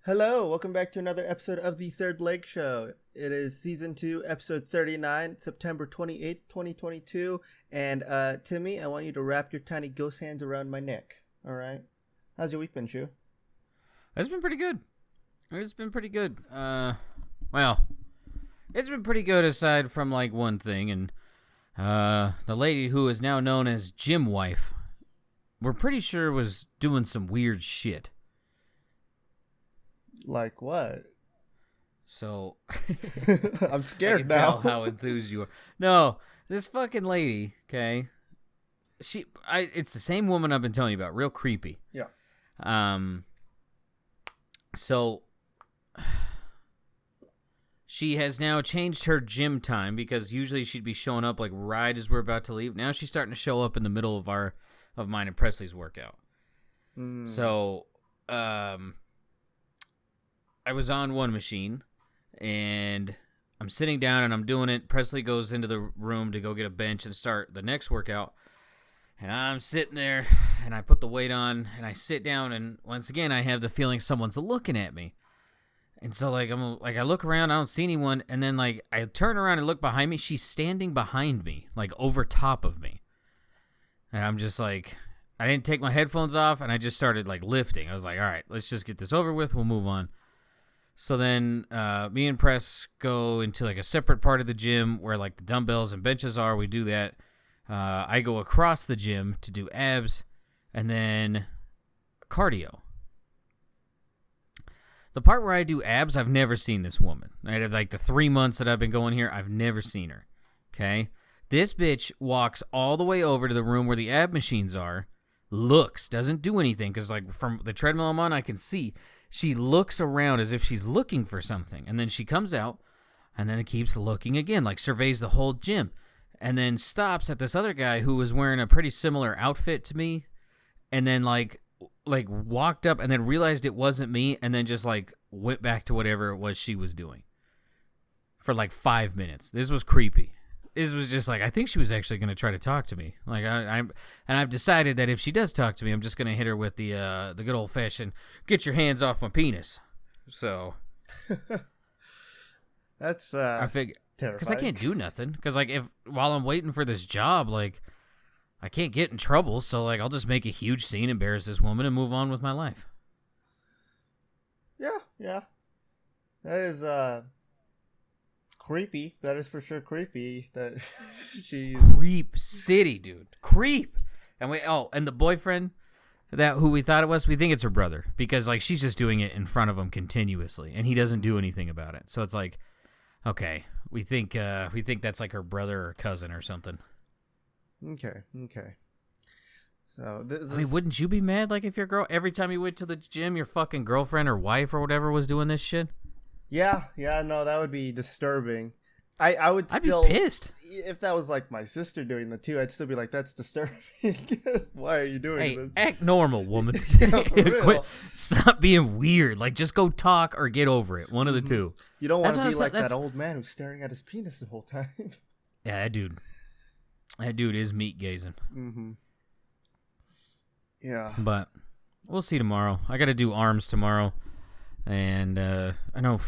Hello, welcome back to another episode of the Third Leg Show. It is season 2, episode 39. It's September 28th, 2022. And Timmy, I want you to wrap your tiny ghost hands around my neck. All right? How's your week been, Shoo? It's been pretty good. Well, it's been pretty good aside from like one thing, and the lady who is now known as Gym Wife, we're pretty sure was doing some weird shit. Like what? So I'm scared I can now. tell how enthused you are. No, this fucking lady, okay? It's the same woman I've been telling you about. Real creepy. Yeah. So she has now changed her gym time because usually she'd be showing up like right as we're about to leave. Now she's starting to show up in the middle of mine and Presley's workout. So, I was on one machine, and I'm sitting down, and I'm doing it. Presley goes into the room to go get a bench and start the next workout, and I'm sitting there, and I put the weight on, and I sit down, and once again, I have the feeling someone's looking at me. And so, I look around, I don't see anyone, and then, I turn around and look behind me. She's standing behind me, over top of me. And I'm just I didn't take my headphones off, and I just started, lifting. I was like, all right, let's just get this over with. We'll move on. So then me and Press go into a separate part of the gym where the dumbbells and benches are. We do that. I go across the gym to do abs and then cardio. The part where I do abs, I've never seen this woman. Right? The 3 months that I've been going here, I've never seen her. Okay? This bitch walks all the way over to the room where the ab machines are, looks, doesn't do anything because from the treadmill I'm on, I can see. She looks around as if she's looking for something, and then she comes out, and then it keeps looking again, surveys the whole gym, and then stops at this other guy who was wearing a pretty similar outfit to me, and then walked up, and then realized it wasn't me, and then just went back to whatever it was she was doing for 5 minutes. This was creepy. This was just I think she was actually going to try to talk to me. I've decided that if she does talk to me, I'm just going to hit her with the good old fashioned "get your hands off my penis." So That's I figure terrifying. because I can't do nothing. Because if while I'm waiting for this job, I can't get in trouble. So I'll just make a huge scene, embarrass this woman, and move on with my life. Yeah. That is creepy. That is for sure creepy. That she's Creep city, dude. Creep. And and the boyfriend who we thought it was, we think it's her brother because she's just doing it in front of him continuously, and he doesn't do anything about it. So it's okay, we think that's her brother or cousin or something. Okay. So wouldn't you be mad if your girl every time you went to the gym, your fucking girlfriend or wife or whatever was doing this shit? Yeah, no, that would be disturbing. I'd be pissed. If that was my sister doing the two, I'd still be that's disturbing. Why are you doing this? Act normal, woman. Quit, stop being weird. Just go talk or get over it. One of the two. You don't want to be that old man who's staring at his penis the whole time. Yeah, that dude is meat gazing. Mm-hmm. Yeah. But we'll see tomorrow. I got to do arms tomorrow. And I know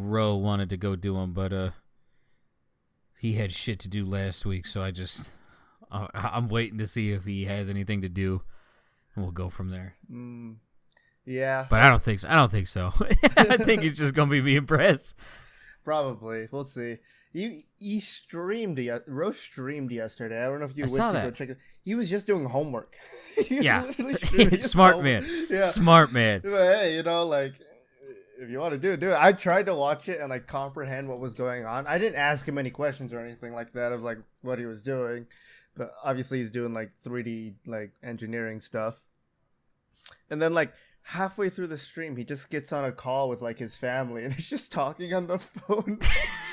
Ro wanted to go do them, but he had shit to do last week, so I'm waiting to see if he has anything to do, and we'll go from there. Yeah, but I don't think so. I think he's just gonna be me and Press. Probably, we'll see. He streamed. Ro streamed yesterday. I don't know if you went to go check it. He was just doing homework. Smart man. Yeah. Smart man. But hey, if you want to do it, do it. I tried to watch it and comprehend what was going on. I didn't ask him any questions or anything like that of what he was doing, but obviously he's doing 3D engineering stuff. And then halfway through the stream, he just gets on a call with his family, and he's just talking on the phone.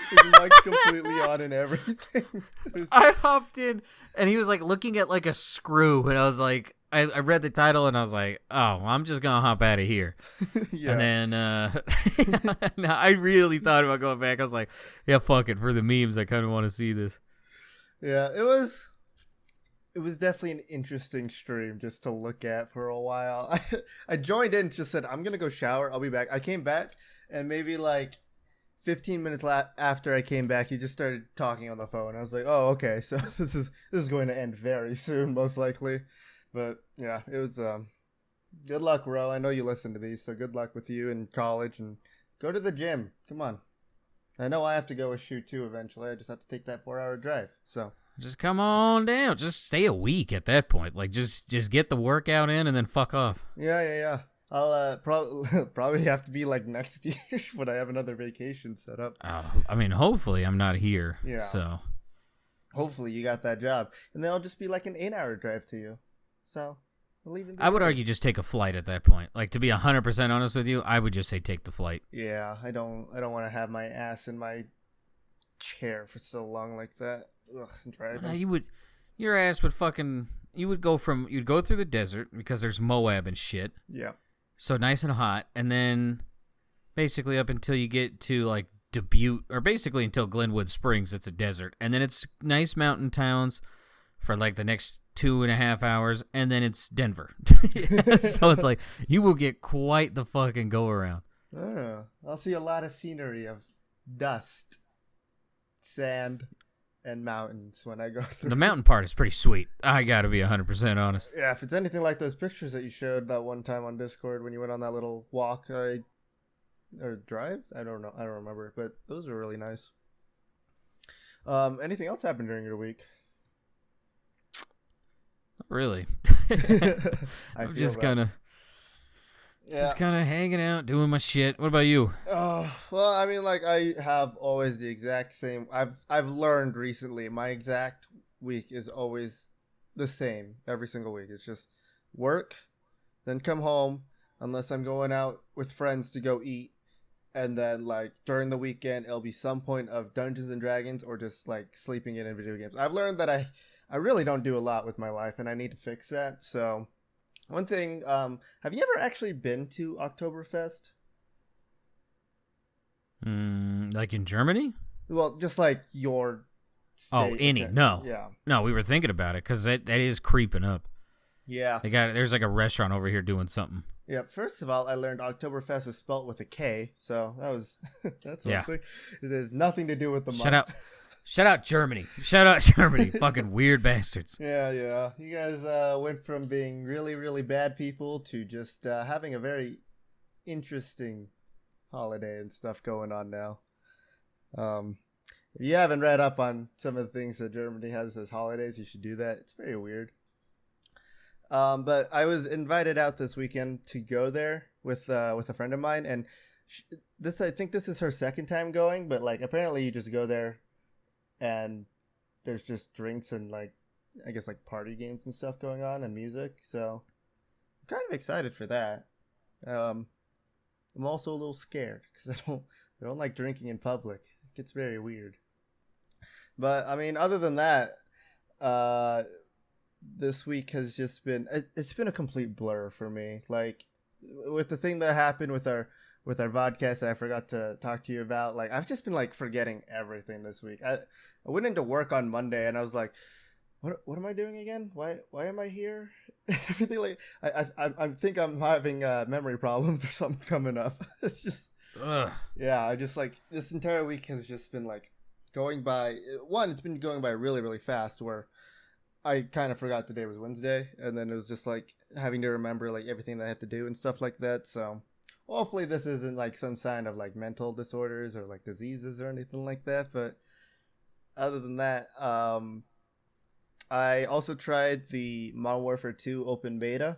His mic's completely on and everything. I hopped in, and he was looking at a screw, and I was I read the title, and I was oh, I'm just gonna hop out of here. Yeah. And then I really thought about going back. I was yeah, fuck it, for the memes, I kind of want to see this. Yeah, it was it was definitely an interesting stream just to look at for a while. I joined in, just said, I'm going to go shower. I'll be back. I came back, and maybe like 15 minutes after I came back, he just started talking on the phone. I was like, oh, okay. So this is going to end very soon, most likely. But yeah, it was, good luck, Ro. I know you listen to these, so good luck with you in college, and go to the gym. Come on. I know I have to go with Shoot too eventually. I just have to take that 4-hour drive. So just come on down. Just stay a week at that point. Like just get the workout in and then fuck off. Yeah. I'll probably have to be like next year when I have another vacation set up. I mean, hopefully I'm not here. Yeah. So hopefully you got that job, and then I'll just be like an 8-hour drive to you. So I would argue just take a flight at that point. Like, to be 100% honest with you, I would just say take the flight. Yeah, I don't want to have my ass in my chair for so long like that. Ugh, driving. Your ass would fucking, you'd go through the desert because there's Moab and shit. Yeah. So nice and hot, and then basically up until you get to like Dubuque, or basically until Glenwood Springs, it's a desert, and then it's nice mountain towns for like the next 2.5 hours, and then it's Denver. So it's like you will get quite the fucking go around. I'll see a lot of scenery of dust, sand, and mountains when I go through. The mountain part is pretty sweet. I gotta be 100% honest. Yeah, if it's anything like those pictures that you showed that one time on Discord when you went on that little walk or drive, I don't know, I don't remember, but those are really nice. Anything else happened during your week? Really. I'm just kind of hanging out, doing my shit. What about you? Well, I mean, like, I have always the exact same. I've learned recently my exact week is always the same every single week. It's just work, then come home, unless I'm going out with friends to go eat, and then like during the weekend it'll be some point of Dungeons and Dragons or just like sleeping in video games. I've learned that I really don't do a lot with my life, and I need to fix that. So, one thing, have you ever actually been to Oktoberfest? Like in Germany? Well, just like your state. No. Yeah. No, we were thinking about it, because that is creeping up. Yeah. There's like a restaurant over here doing something. Yeah, first of all, I learned Oktoberfest is spelt with a K, so that's something. It has nothing to do with the month. Shout out Germany. Shout out Germany. Fucking weird bastards. Yeah. You guys went from being really, really bad people to just having a very interesting holiday and stuff going on now. If you haven't read up on some of the things that Germany has as holidays, you should do that. It's very weird. But I was invited out this weekend to go there with a friend of mine, and I think this is her second time going, but like apparently you just go there and there's just drinks and like I guess like party games and stuff going on and music. So I'm kind of excited for that. I'm also a little scared because I don't like drinking in public. It gets very weird. But I mean, other than that, this week has just been it's been a complete blur for me. Like with the thing that happened with our vodcast I forgot to talk to you about, like I've just been like forgetting everything this week. I went into work on Monday and I was like, what am I doing again? Why am I here? Everything, like I think I'm having memory problems or something coming up. It's just yeah, I just like this entire week has just been like going by. One, it's been going by really, really fast where I kind of forgot today was Wednesday, and then it was just like having to remember like everything that I have to do and stuff like that. So hopefully this isn't like some sign of like mental disorders or like diseases or anything like that. But other than that, I also tried the Modern Warfare 2 open beta.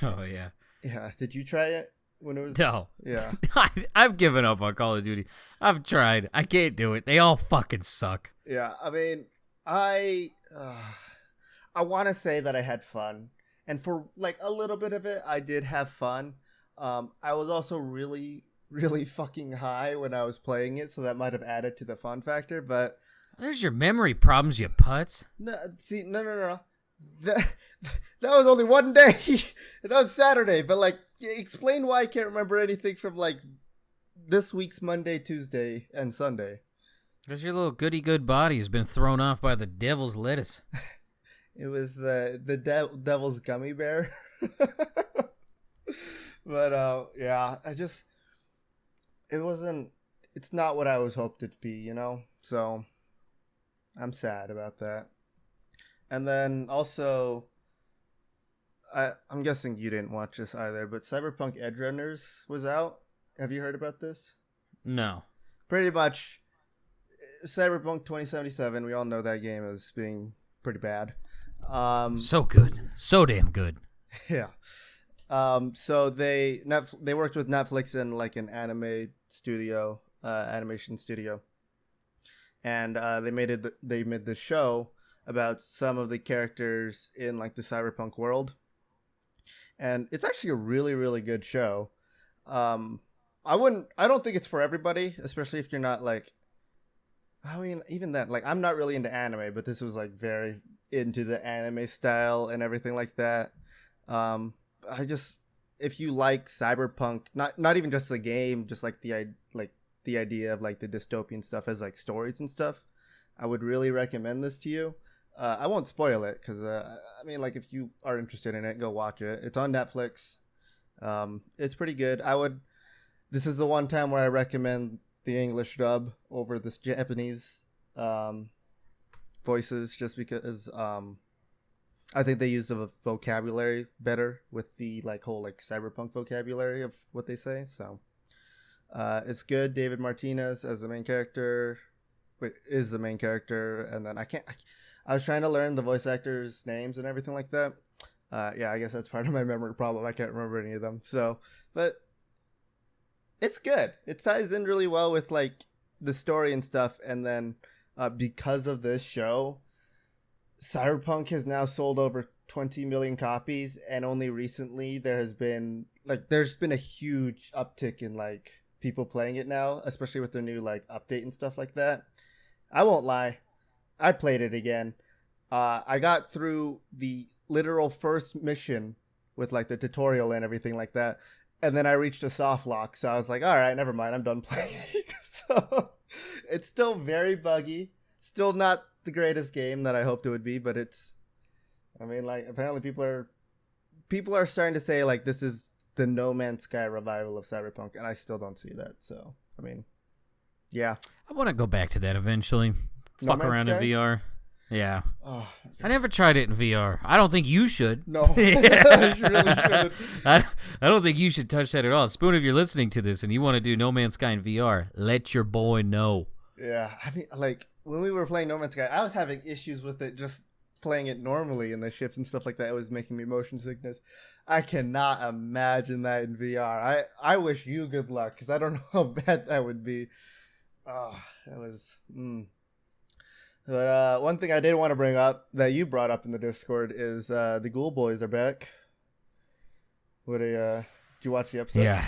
Oh yeah. Yeah. Did you try it when it was? No. Yeah. I've given up on Call of Duty. I've tried. I can't do it. They all fucking suck. Yeah. I mean, I want to say that I had fun, and for like a little bit of it, I did have fun. I was also really, really fucking high when I was playing it, so that might have added to the fun factor. But there's your memory problems, you putz. No. That was only one day. That was Saturday. But like, explain why I can't remember anything from like this week's Monday, Tuesday, and Sunday. Because your little goody-good body has been thrown off by the devil's lettuce. It was Devil's Gummy Bear. But yeah, it's not what I was hoped it to be, you know? So I'm sad about that. And then also, I'm guessing you didn't watch this either, but Cyberpunk Edgerunners was out. Have you heard about this? No. Pretty much, Cyberpunk 2077, we all know that game as being pretty bad. So good. So damn good. Yeah. So they worked with Netflix and like an anime studio, animation studio, and they made the show about some of the characters in like the cyberpunk world, and it's actually a really, really good show. I don't think it's for everybody, especially if you're not like, I mean, even that, like, I'm not really into anime, but this was like very into the anime style and everything like that. If you like cyberpunk, not even just the game, just like the idea of like the dystopian stuff as like stories and stuff, I would really recommend this to you. I won't spoil it because I mean, like, if you are interested in it, go watch it. It's on Netflix. It's pretty good. This is the one time where I recommend the English dub over this Japanese voices, just because I think they use the vocabulary better with the like whole like cyberpunk vocabulary of what they say. So it's good. David Martinez as the main character is the main character, and then I was trying to learn the voice actors' names and everything like that. Yeah, I guess that's part of my memory problem. I can't remember any of them. So, but it's good. It ties in really well with like the story and stuff. And then because of this show, Cyberpunk has now sold over 20 million copies, and only recently there's been a huge uptick in like people playing it now, especially with their new like update and stuff like that. I won't lie, I played it again. I got through the literal first mission with like the tutorial and everything like that, and then I reached a soft lock, so I was like, all right, never mind, I'm done playing. So it's still very buggy, still not the greatest game that I hoped it would be, but I mean, like, apparently people are starting to say like this is the No Man's Sky revival of Cyberpunk, and I still don't see that. So I mean, yeah, I want to go back to that eventually. Fuck around in VR. Yeah. Oh, I never tried it in VR. I don't think you should. No, you really shouldn't. I don't think you should touch that at all. Spoon, if you're listening to this and you want to do No Man's Sky in VR, let your boy know. Yeah, I mean, like, when we were playing No Man's Sky, I was having issues with it just playing it normally in the ships and stuff like that. It was making me motion sickness. I cannot imagine that in VR. I wish you good luck, because I don't know how bad that would be. Oh, that was... But one thing I did want to bring up that you brought up in the Discord is the Ghoul Boys are back. Did you watch the episode?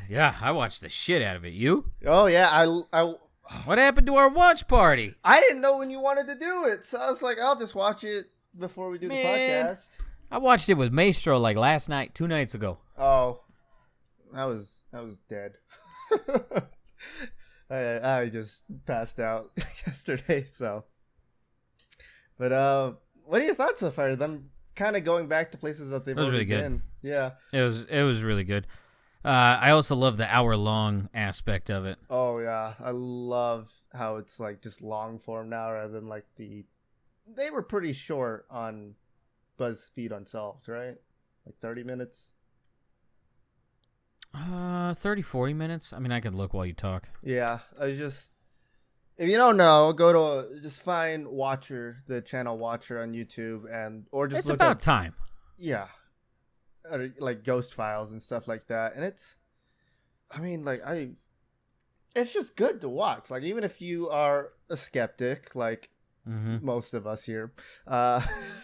Yeah, I watched the shit out of it. You? Oh yeah, I What happened to our watch party? I didn't know when you wanted to do it, so I was like, I'll just watch it before we do the podcast. I watched it with Maestro like last night, 2 nights ago. Oh, I was dead. I just passed out yesterday, so. But what are your thoughts so far? Them kind of going back to places that they've already been. Yeah, it was really good. I also love the hour-long aspect of it. Oh yeah, I love how it's like just long form now rather than like they were pretty short on BuzzFeed Unsolved, right? Like 30 minutes. 30, 40 minutes. I mean, I could look while you talk. Yeah, if you don't know, just find the channel Watcher on YouTube, or just look about time. Yeah, like Ghost Files and stuff like that, and it's just good to watch. Like, even if you are a skeptic, like most of us here,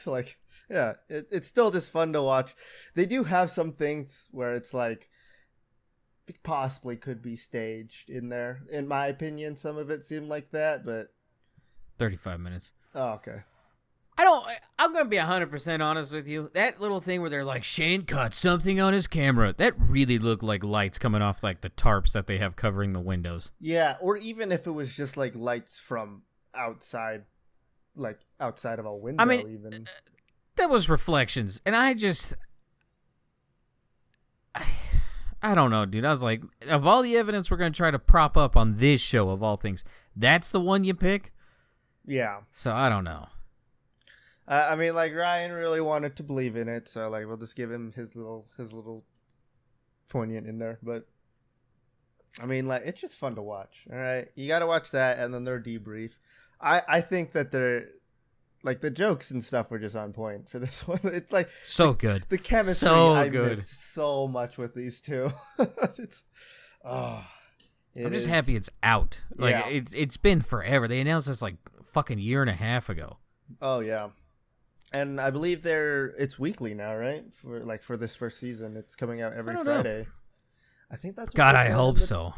like, yeah, it's still just fun to watch. They do have some things where it's like, it possibly could be staged in there. In my opinion, some of it seemed like that, but 35 minutes. Oh, okay. I'm going to be 100% honest with you. That little thing where they're like, Shane caught something on his camera, that really looked like lights coming off like the tarps that they have covering the windows. Yeah, or even if it was just like lights from outside, like outside of a window, even. that was Reflections, and I don't know, dude. I was like, of all the evidence we're going to try to prop up on this show, of all things, that's the one you pick? Yeah. So, I don't know. I mean, like, Ryan really wanted to believe in it, so, like, we'll just give him his little poignant in there. But, I mean, like, it's just fun to watch, all right? You got to watch that, and then their debrief. I think that they're, like, the jokes and stuff were just on point for this one. It's, like... So good. The chemistry I missed so much with these two. I'm just happy it's out. Like, yeah. it's been forever. They announced this, like, fucking year and a half ago. Oh, yeah. And I believe it's weekly now, right? For this first season, it's coming out every Friday. Know. I think that's what God, I hope so.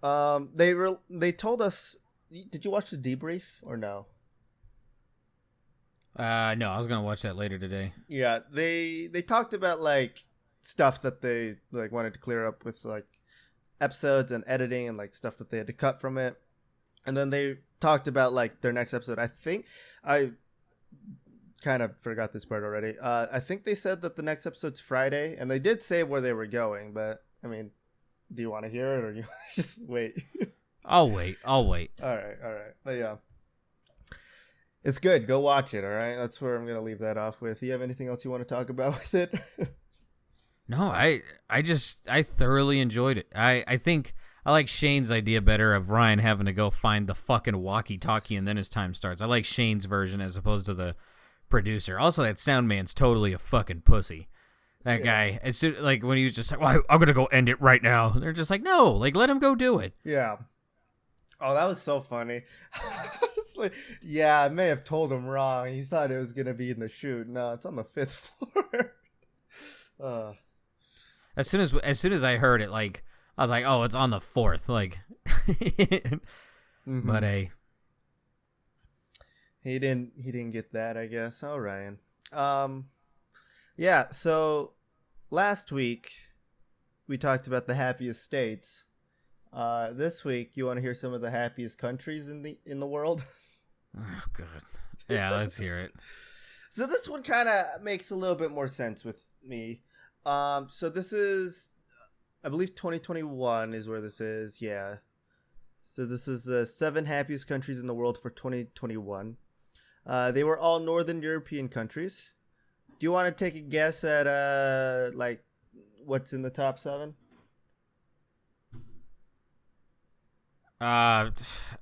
They told us. Did you watch the debrief or no? No, I was gonna watch that later today. Yeah, they talked about like stuff that they like wanted to clear up with like episodes and editing and like stuff that they had to cut from it, and then they talked about like their next episode. I think I kind of forgot this part already. I think they said that the next episode's Friday, and they did say where they were going, but I mean, do you want to hear it or you just wait? I'll wait. All right. But yeah, it's good. Go watch it. All right. That's where I'm gonna leave that off with. Do you have anything else you want to talk about with it? No, I thoroughly enjoyed it. I think I like Shane's idea better of Ryan having to go find the fucking walkie-talkie and then his time starts. I like Shane's version as opposed to the producer. Also, that sound man's totally a fucking pussy. That guy, as soon, like when he was just like, well, I'm gonna go end it right now. They're just like, no, like let him go do it. Yeah. Oh, that was so funny. It's like, yeah, I may have told him wrong. He thought it was gonna be in the chute. No, it's on the 5th floor. As soon as I heard it, like I was like, oh, it's on the 4th. Like, but hey. He didn't get that, I guess. Oh, Ryan. Yeah, so last week we talked about the happiest states. This week you want to hear some of the happiest countries in the world? Oh god. Yeah, let's hear it. So this one kind of makes a little bit more sense with me. So this is I believe 2021 is where this is. Yeah. So this is the 7 happiest countries in the world for 2021. They were all Northern European countries. Do you want to take a guess at like what's in the top 7? I'm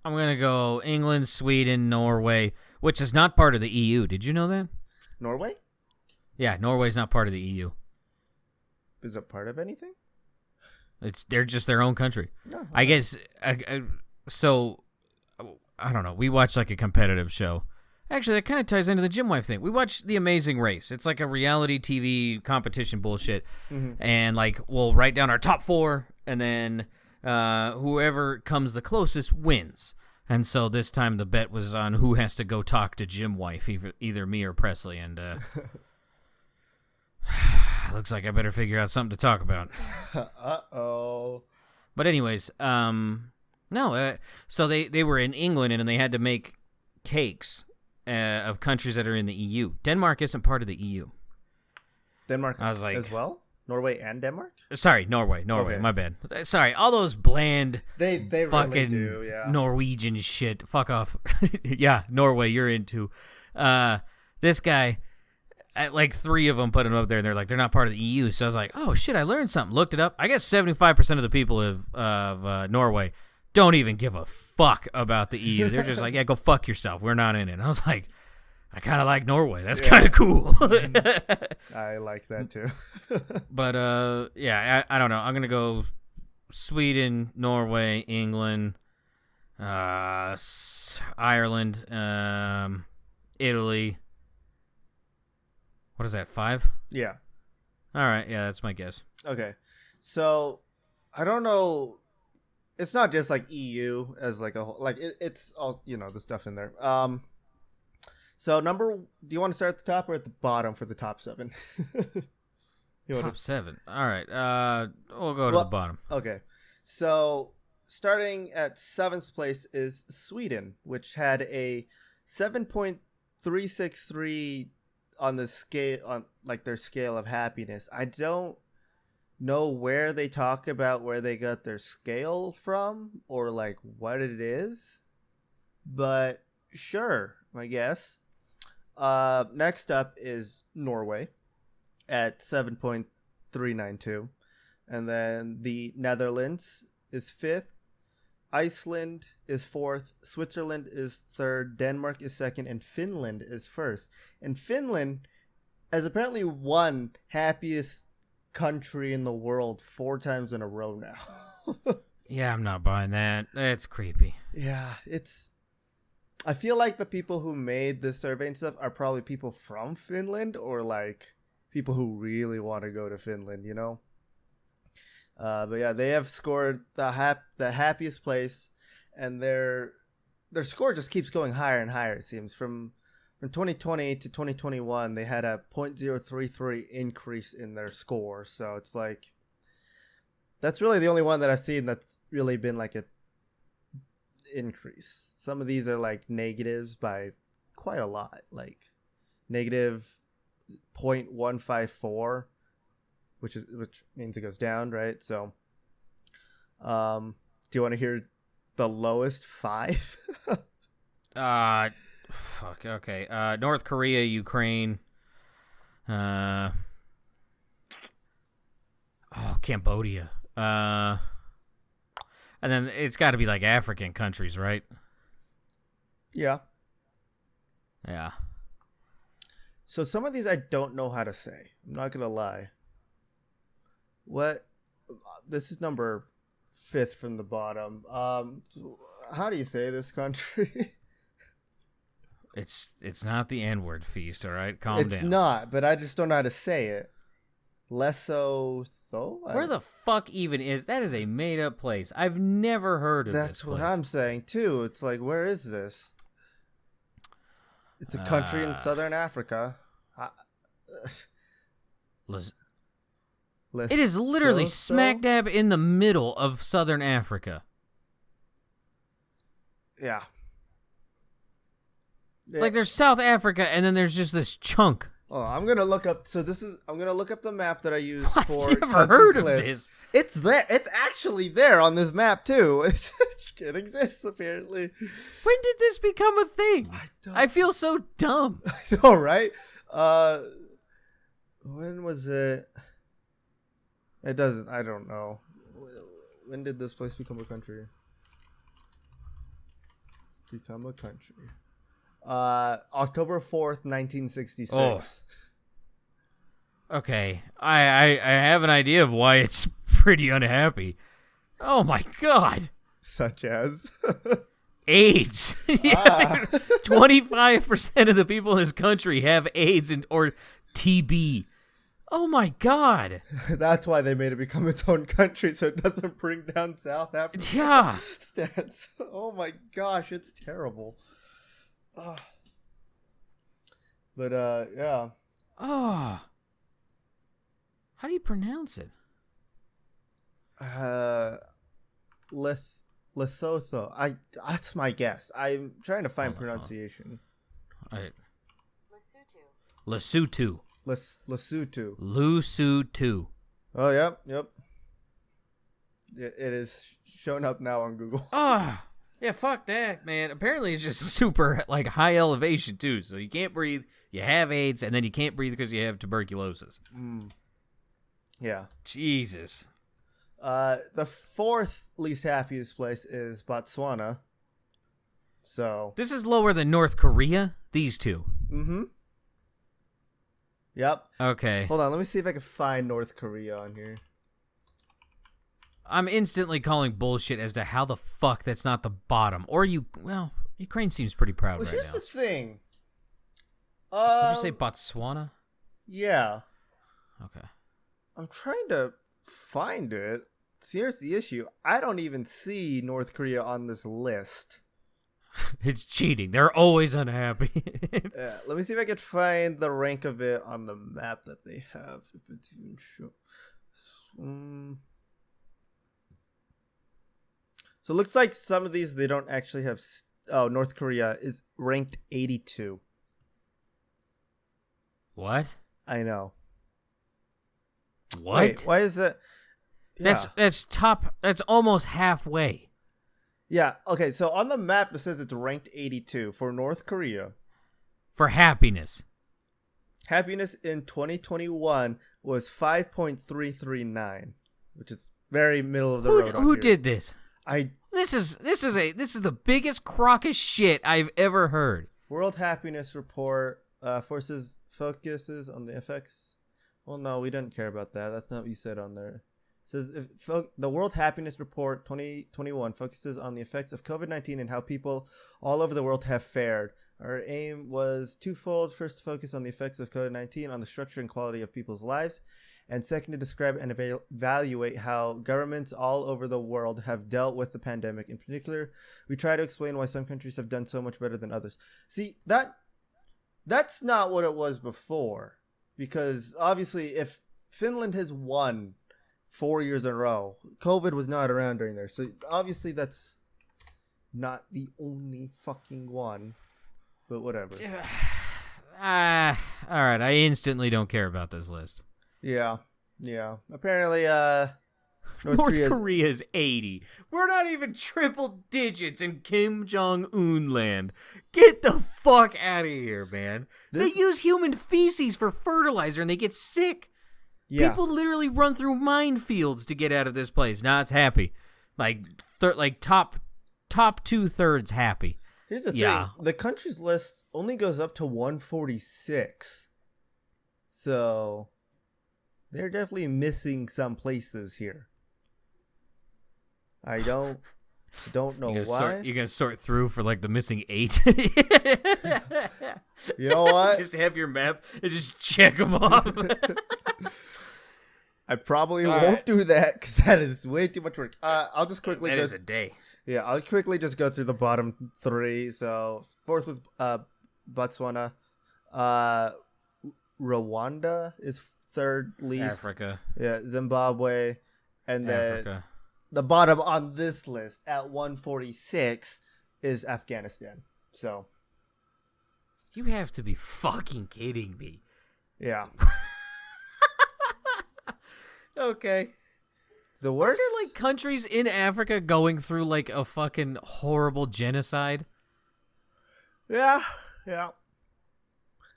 gonna go England, Sweden, Norway, which is not part of the EU. Did you know that? Norway? Yeah, Norway's not part of the EU. Is it part of anything? They're just their own country. No. Okay. I guess. So I don't know. We watch like a competitive show. Actually, that kind of ties into the gym wife thing. We watch The Amazing Race. It's like a reality TV competition bullshit. Mm-hmm. And like we'll write down our top 4, and then whoever comes the closest wins. And so this time the bet was on who has to go talk to gym wife, either me or Presley. And looks like I better figure out something to talk about. Uh-oh. But anyways, no. So they were in England and they had to make cakes of countries that are in the EU. Denmark isn't part of the EU. Denmark I was like, as well? Norway and Denmark? Sorry, Norway. Okay. My bad. Sorry, all those bland they fucking really do, yeah. Norwegian shit. Fuck off. Yeah, Norway, you're into. This guy, like 3 of them put him up there, and they're like, they're not part of the EU. So I was like, oh shit, I learned something. Looked it up. I guess 75% of the people of Norway don't even give a fuck about the EU. They're just like, yeah, go fuck yourself. We're not in it. And I was like, I kind of like Norway. That's kind of cool. I like that too. But yeah, I don't know. I'm gonna go Sweden, Norway, England, Ireland, Italy. What is that? 5? Yeah. All right. Yeah, that's my guess. Okay. So I don't know. It's not just like EU as like a whole. Like it's all the stuff in there. So do you want to start at the top or at the bottom for the top 7? Top 7. All right. We'll go to the bottom. Okay. So starting at 7th place is Sweden, which had a 7.363 on the scale, on like their scale of happiness. I don't know where they talk about where they got their scale from or like what it is, but sure, I guess. Next up is Norway at 7.392, and then the Netherlands is 5th. Iceland is 4th, Switzerland is 3rd, Denmark is 2nd, and Finland is 1st. And Finland has apparently won happiest country in the world 4 times in a row now. Yeah, I'm not buying that. That's creepy. Yeah, I feel like the people who made this survey and stuff are probably people from Finland or like people who really want to go to Finland, you know? But yeah, they have scored the happiest place, and their score just keeps going higher and higher. It seems from 2020 to 2021, they had a 0.033 increase in their score. So it's like that's really the only one that I've seen that's really been like a increase. Some of these are like negatives by quite a lot, like negative 0.154. Which means it goes down, right? So, do you want to hear the lowest 5? Fuck. Okay. North Korea, Ukraine. Cambodia. And then it's got to be like African countries, right? Yeah. Yeah. So some of these I don't know how to say. I'm not gonna lie. What? This is number 5th from the bottom. How do you say this country? It's not the N-word feast, all right? Calm down. It's not, but I just don't know how to say it. Lesotho? Where the fuck even is that? Is a made-up place. I've never heard of this place. That's what I'm saying too. It's like, where is this? It's a country in southern Africa. It is literally smack dab in the middle of southern Africa. Yeah. Like there's South Africa and then there's just this chunk. Oh, I'm gonna look up. So I'm gonna look up the map that I use for. I've never heard of this. It's there. It's actually there on this map too. It exists apparently. When did this become a thing? I feel so dumb. I know, right? When was it? It doesn't. I don't know. When did this place become a country? Become a country. October 4th, 1966. Oh. Okay. I have an idea of why it's pretty unhappy. Oh my god. Such as AIDS. 25% of the people in this country have AIDS or TB. Oh my god. That's why they made it become its own country, so it doesn't bring down South Africa. Yeah. Stats. Oh my gosh, it's terrible. But yeah. Oh. How do you pronounce it? Lesotho. That's my guess. I'm trying to find pronunciation. Lesotho. Lesotho. Oh, yep. It is showing up now on Google. Yeah, fuck that, man. Apparently it's just super, like, high elevation, too. So you can't breathe, you have AIDS, and then you can't breathe because you have tuberculosis. Yeah. Jesus. The 4th least happiest place is Botswana. So. This is lower than North Korea? These two? Mm-hmm. Yep. Okay. Hold on, let me see if I can find North Korea on here. I'm instantly calling bullshit as to how the fuck that's not the bottom. Or Ukraine seems pretty proud right now. Here's the thing. Did you say Botswana? Yeah. Okay. I'm trying to find it. Here's the issue. I don't even see North Korea on this list. It's cheating. They're always unhappy. Yeah, let me see if I can find the rank of it on the map that they have. If it's even show. So it looks like some of these they don't actually have. North Korea is ranked 82. What? I know. What? Wait, why is that? Yeah. That's almost halfway. Yeah, okay, so on the map it says it's ranked 82 for North Korea. For happiness. Happiness in 2021 was 5.339, which is very middle of the road. Who did this? I This is the biggest crock of shit I've ever heard. World Happiness Report focuses on the effects. Well, no, we didn't care about that. That's not what you said on there. It says the World Happiness Report 2021 focuses on the effects of COVID-19 and how people all over the world have fared. Our aim was twofold. First, to focus on the effects of COVID-19 on the structure and quality of people's lives. And second, to describe and evaluate how governments all over the world have dealt with the pandemic. In particular, we try to explain why some countries have done so much better than others. See, that's not what it was before. Because obviously, if Finland has won 4 years in a row, COVID was not around during there. So obviously, that's not the only fucking one. But whatever. All right, I instantly don't care about this list. Yeah. Apparently, North Korea's 80. We're not even triple digits in Kim Jong-un land. Get the fuck out of here, man. They use human feces for fertilizer and they get sick. Yeah. People literally run through minefields to get out of this place. Now it's happy. Like top 2/3 happy. Here's the thing. The country's list only goes up to 146. So they're definitely missing some places here. I don't know why. You're going to sort through for like the missing 8? You know what? Just have your map and just check them off. I probably won't do that because that is way too much work. I'll just quickly That is a day. Yeah, I'll quickly just go through the bottom 3. So, fourth with Botswana. Rwanda is third least. Africa. Yeah, Zimbabwe. And then Africa. The bottom on this list at 146 is Afghanistan. So. You have to be fucking kidding me. Yeah. Okay. The worst? Are there, like, countries in Africa going through, like, a fucking horrible genocide? Yeah.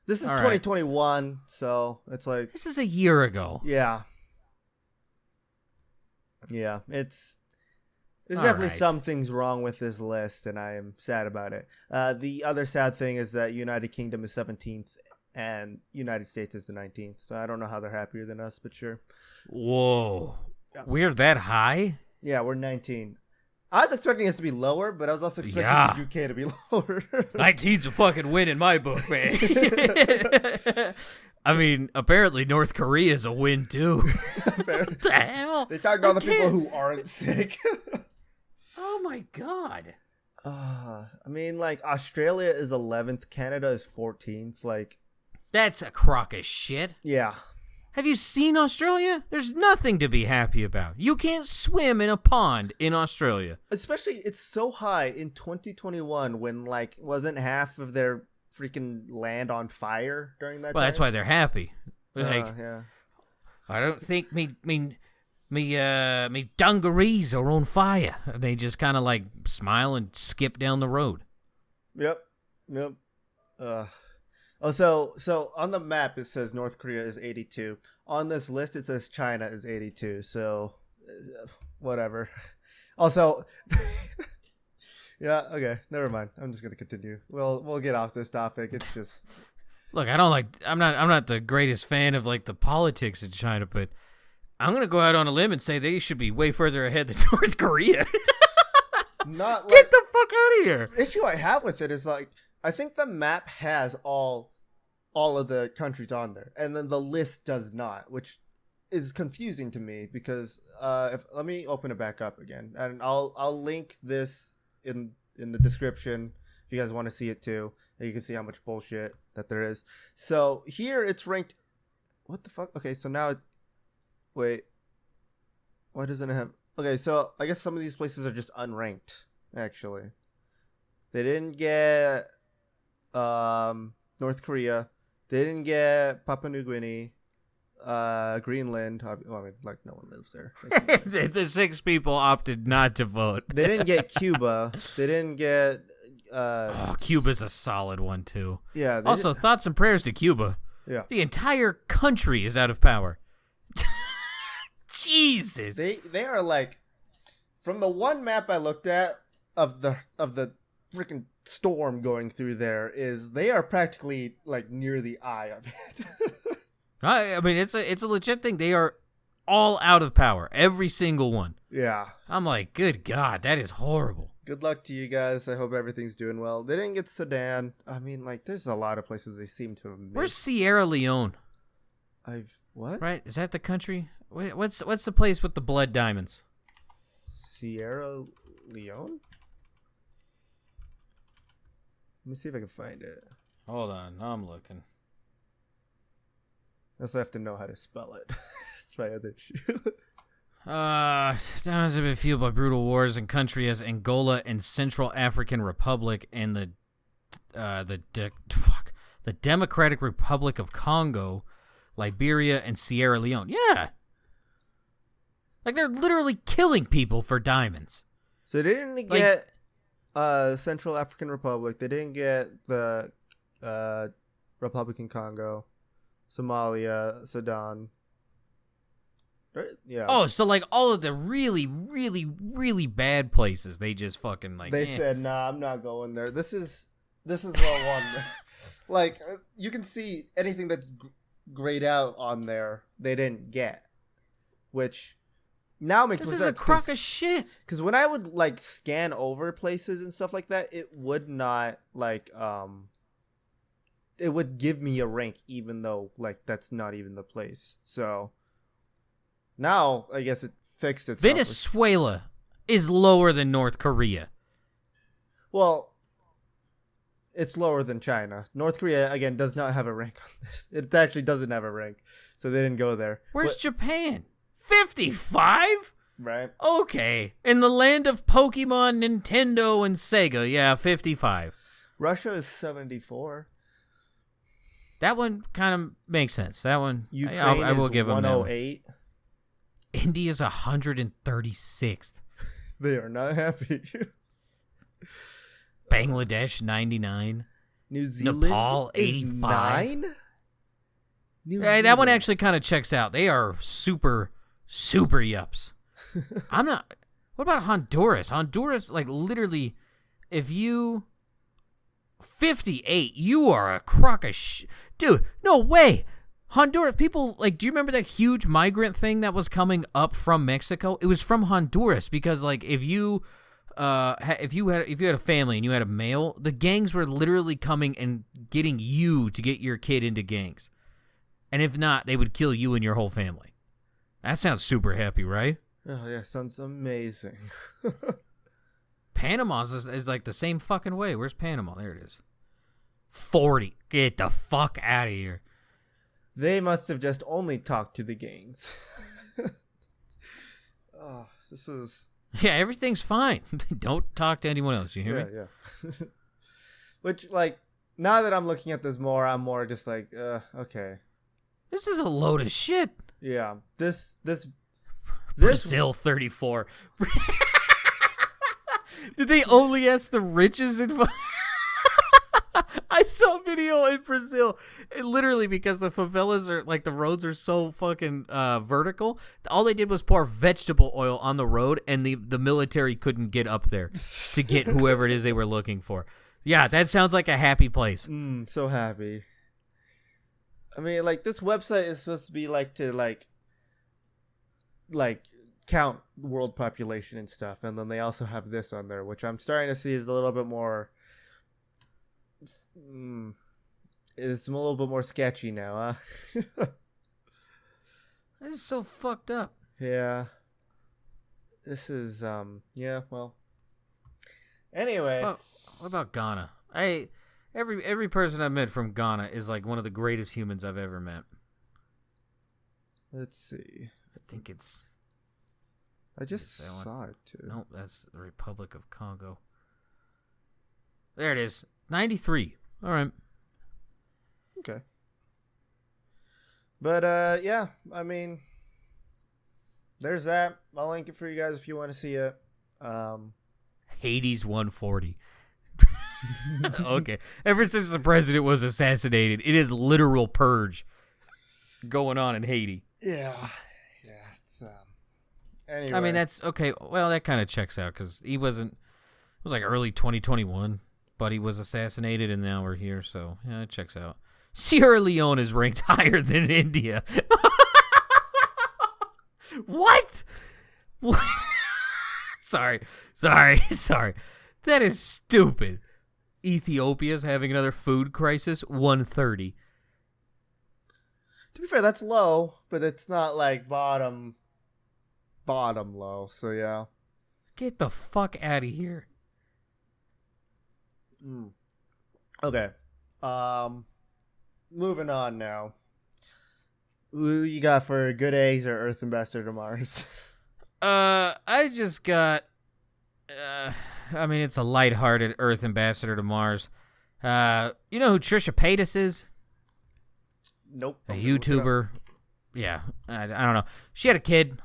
This is All 2021, right. So it's like... This is a year ago. Yeah. There's definitely some things wrong with this list, and I am sad about it. The other sad thing is that United Kingdom is 17th, and United States is the 19th. So I don't know how they're happier than us, but sure. Whoa. Yeah. We're that high? Yeah, we're 19. I was expecting us to be lower, but I was also expecting the UK to be lower. 19's a fucking win in my book, man. I mean, apparently North Korea's a win, too. What the hell? They talked to all the people who aren't sick. Oh, my God. I mean, like, Australia is 11th. Canada is 14th. Like, that's a crock of shit. Yeah. Have you seen Australia? There's nothing to be happy about. You can't swim in a pond in Australia. Especially, it's so high in 2021 when, like, wasn't half of their freaking land on fire during that time? Well, that's why they're happy. Like, yeah. I don't think me dungarees are on fire. They just kind of, like, smile and skip down the road. Yep. So on the map it says North Korea is 82. On this list it says China is 82. So whatever. Also, yeah, okay, never mind. I'm just gonna continue. We'll get off this topic. It's just look. I'm not the greatest fan of like the politics of China, but I'm gonna go out on a limb and say they should be way further ahead than North Korea. Not get the fuck out of here. The issue I have with it is like. I think the map has all of the countries on there, and then the list does not, which is confusing to me because let me open it back up again, and I'll link this in the description if you guys want to see it too. And you can see how much bullshit that there is. So here it's ranked. What the fuck? Okay, so now, wait, why doesn't it have? Okay, so I guess some of these places are just unranked. Actually, they didn't get. North Korea, They didn't get Papua New Guinea, Greenland. Well, I mean, like no one lives there. The 6 people opted not to vote. They didn't get Cuba. They didn't get. Cuba's a solid one too. Yeah. Also, thoughts and prayers to Cuba. Yeah. The entire country is out of power. Jesus. They are like, from the one map I looked at of the freaking storm going through there, is they are practically like near the eye of it. I mean, it's a legit thing. They are all out of power, every single one. Yeah. I'm like, good God, that is horrible. Good luck to you guys. I hope everything's doing well. They didn't get Sudan. I mean, like, there's a lot of places they seem to have missed. Where's Sierra Leone? What? Right? Is that the country? What's the place with the blood diamonds? Sierra Leone? Let me see if I can find it. Hold on, I'm looking. I also have to know how to spell it. It's my other issue. Diamonds have been fueled by brutal wars in countries as Angola and Central African Republic and the Democratic Republic of Congo, Liberia, and Sierra Leone. Yeah. Like, they're literally killing people for diamonds. So they didn't get Central African Republic. They didn't get the Republican Congo, Somalia, Sudan. Yeah. Oh, so like all of the really, really, really bad places, they just fucking like. They said, "Nah, I'm not going there. This is the one." Like, you can see anything that's grayed out on there, they didn't get, which now makes this more is sense. A crock of shit. Because when I would like scan over places and stuff like that, it would not like it would give me a rank even though like that's not even the place. So now I guess it fixed itself. Venezuela is lower than North Korea. Well, it's lower than China. North Korea, again, does not have a rank on this. It actually doesn't have a rank, so they didn't go there. Where's Japan? 55? Right. Okay. In the land of Pokemon, Nintendo, and Sega, yeah, 55. Russia is 74. That one kind of makes sense. That one, Ukraine I will is give them 108. India's 136th. They are not happy. Bangladesh 99. New Zealand Nepal is 85. 9? Hey, that one actually kind of checks out. They are super yups. I'm not. What about Honduras? Honduras, like literally, if you 58, you are a crock of dude. No way. Honduras people like. Do you remember that huge migrant thing that was coming up from Mexico? It was from Honduras because like if you had a family and you had a male, the gangs were literally coming and getting you to get your kid into gangs, and if not, they would kill you and your whole family. That sounds super happy, right? Oh yeah, sounds amazing. Panama's is like the same fucking way. Where's Panama? There it is. 40. Get the fuck out of here. They must have just only talked to the gangs. Oh, this is... Yeah, everything's fine. Don't talk to anyone else. You hear me? Yeah. Which, like, now that I'm looking at this more, I'm more just like, okay. This is a load of shit. Yeah. This Brazil 34. Did they only ask the riches in... I saw a video in Brazil, and literally because the favelas are like the roads are so fucking vertical. All they did was pour vegetable oil on the road, and the military couldn't get up there to get whoever it is they were looking for. Yeah, that sounds like a happy place. So happy. I mean, like this website is supposed to be like to like count world population and stuff, and then they also have this on there, which I'm starting to see is a little bit more. It's a little bit more sketchy now, huh? This is so fucked up. Yeah. This is yeah, well. Anyway. What about Ghana? Every person I've met from Ghana is like one of the greatest humans I've ever met. Let's see. I think it's I just saw it too. Nope, that's the Republic of Congo. There it is. 93. All right. Okay. But yeah, I mean, there's that. I'll link it for you guys if you want to see it. Hades 140. Okay. Ever since the president was assassinated, it is literal purge going on in Haiti. Yeah. It's anyway. I mean, that's okay. Well, that kind of checks out because he wasn't. It was like early 2021, but he was assassinated, and now we're here. So yeah, it checks out. Sierra Leone is ranked higher than India. What? Sorry. That is stupid. Ethiopia's having another food crisis. 130. To be fair, that's low, but it's not like bottom low. So yeah. Get the fuck out of here. Okay. Moving on now. Who you got for good eggs or Earth Ambassador to Mars? I just got. I mean, it's a lighthearted Earth Ambassador to Mars. You know who Trisha Paytas is? Nope. A YouTuber. Yeah, I don't know. She had a kid.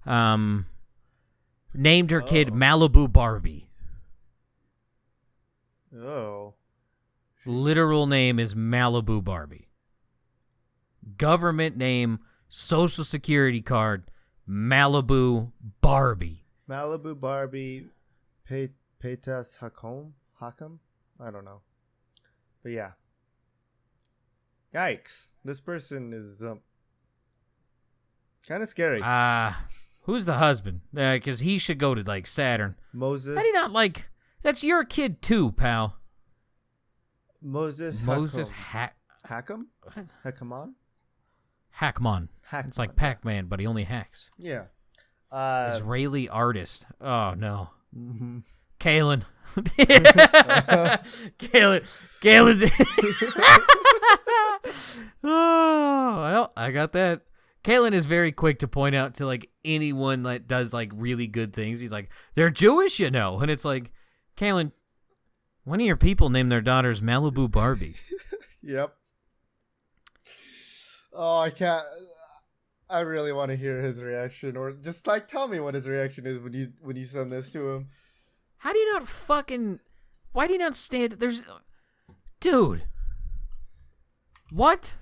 Named her kid Malibu Barbie. Oh. Literal name is Malibu Barbie. Government name, Social Security card, Malibu Barbie. Malibu Barbie, Paytas Hakam? I don't know. But yeah. Yikes. This person is kind of scary. Who's the husband? Because he should go to, like, Saturn. Moses. How do you not, like... That's your kid, too, pal. Moses Hackam? Hackamon? Hackmon. It's like Pac-Man, but he only hacks. Yeah. Israeli artist. Oh, no. Mm-hmm. Kalen. Kalen. Oh, well, I got that. Kalen is very quick to point out to, like, anyone that does, like, really good things. He's like, they're Jewish, you know. And it's like, Kalen, one of your people named their daughters Malibu Barbie. Yep. Oh, I can't. I really want to hear his reaction, or just like tell me what his reaction is when you send this to him. How do you not fucking? Why do you not stand? There's, dude. What?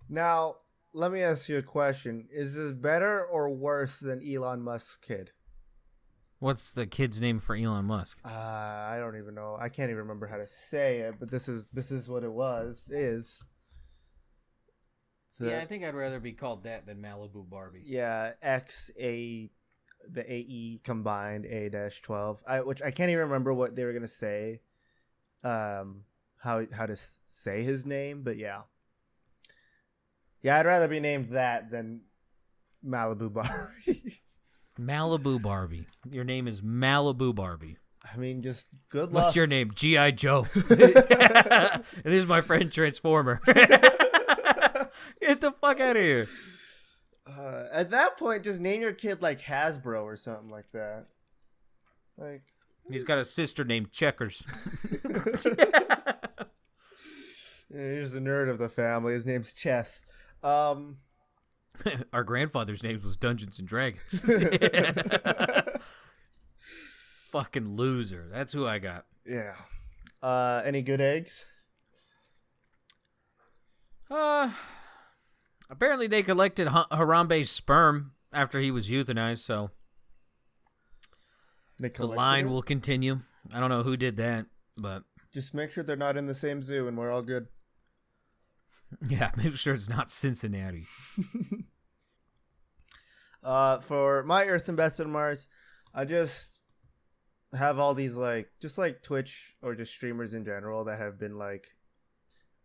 Now, let me ask you a question: is this better or worse than Elon Musk's kid? What's the kid's name for Elon Musk? I don't even know. I can't even remember how to say it, but this is what it was. Yeah, I think I'd rather be called that than Malibu Barbie. Yeah, the AE combined A-12, which I can't even remember what they were gonna say, how to say his name, but yeah, I'd rather be named that than Malibu Barbie. Malibu Barbie. Your name is Malibu Barbie. I mean, just good luck. What's your name? G.I. Joe. And this is my friend Transformer. Get the fuck out of here. At that point, just name your kid like Hasbro or something like that. Like, he's got a sister named Checkers. Here's the nerd of the family. His name's Chess. Our grandfather's name was Dungeons and Dragons. Fucking loser. That's who I got. Yeah. Any good eggs? Apparently they collected Harambe's sperm after he was euthanized, so the line will continue. I don't know who did that, but just make sure they're not in the same zoo and we're all good. Yeah, make sure it's not Cincinnati. For my Earth Ambassador Mars, I just have all these just Twitch or just streamers in general that have been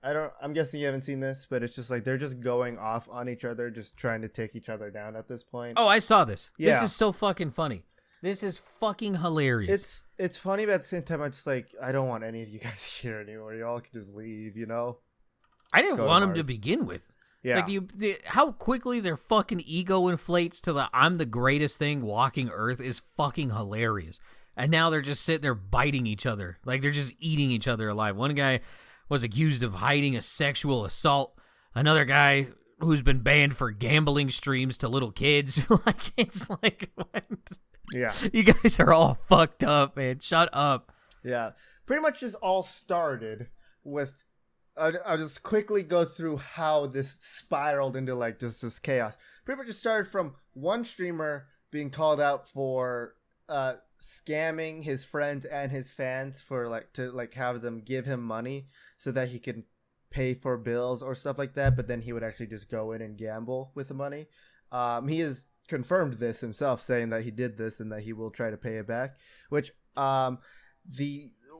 I'm guessing you haven't seen this, but it's just they're just going off on each other, just trying to take each other down at this point. Oh, I saw this. Yeah. This is so fucking funny. This is fucking hilarious. It's funny, but at the same time, I'm just I don't want any of you guys here anymore. Y'all can just leave, you know? I didn't want them to begin with. Yeah. How quickly their fucking ego inflates to I'm the greatest thing walking Earth is fucking hilarious. And now they're just sitting there biting each other. They're just eating each other alive. One guy was accused of hiding a sexual assault another guy who's been banned for gambling streams to little kids. Like, it's like, what? Yeah. You guys are all fucked up, man. Shut up. Yeah. Pretty much just all started with... I'll just quickly go through how this spiraled into, like, just this chaos. Pretty much just started from one streamer being called out for scamming his friends and his fans for, like, to, like, have them give him money so that he can pay for bills or stuff like that, but then he would actually just go in and gamble with the money. He has confirmed this himself, saying that he did this and that he will try to pay it back, which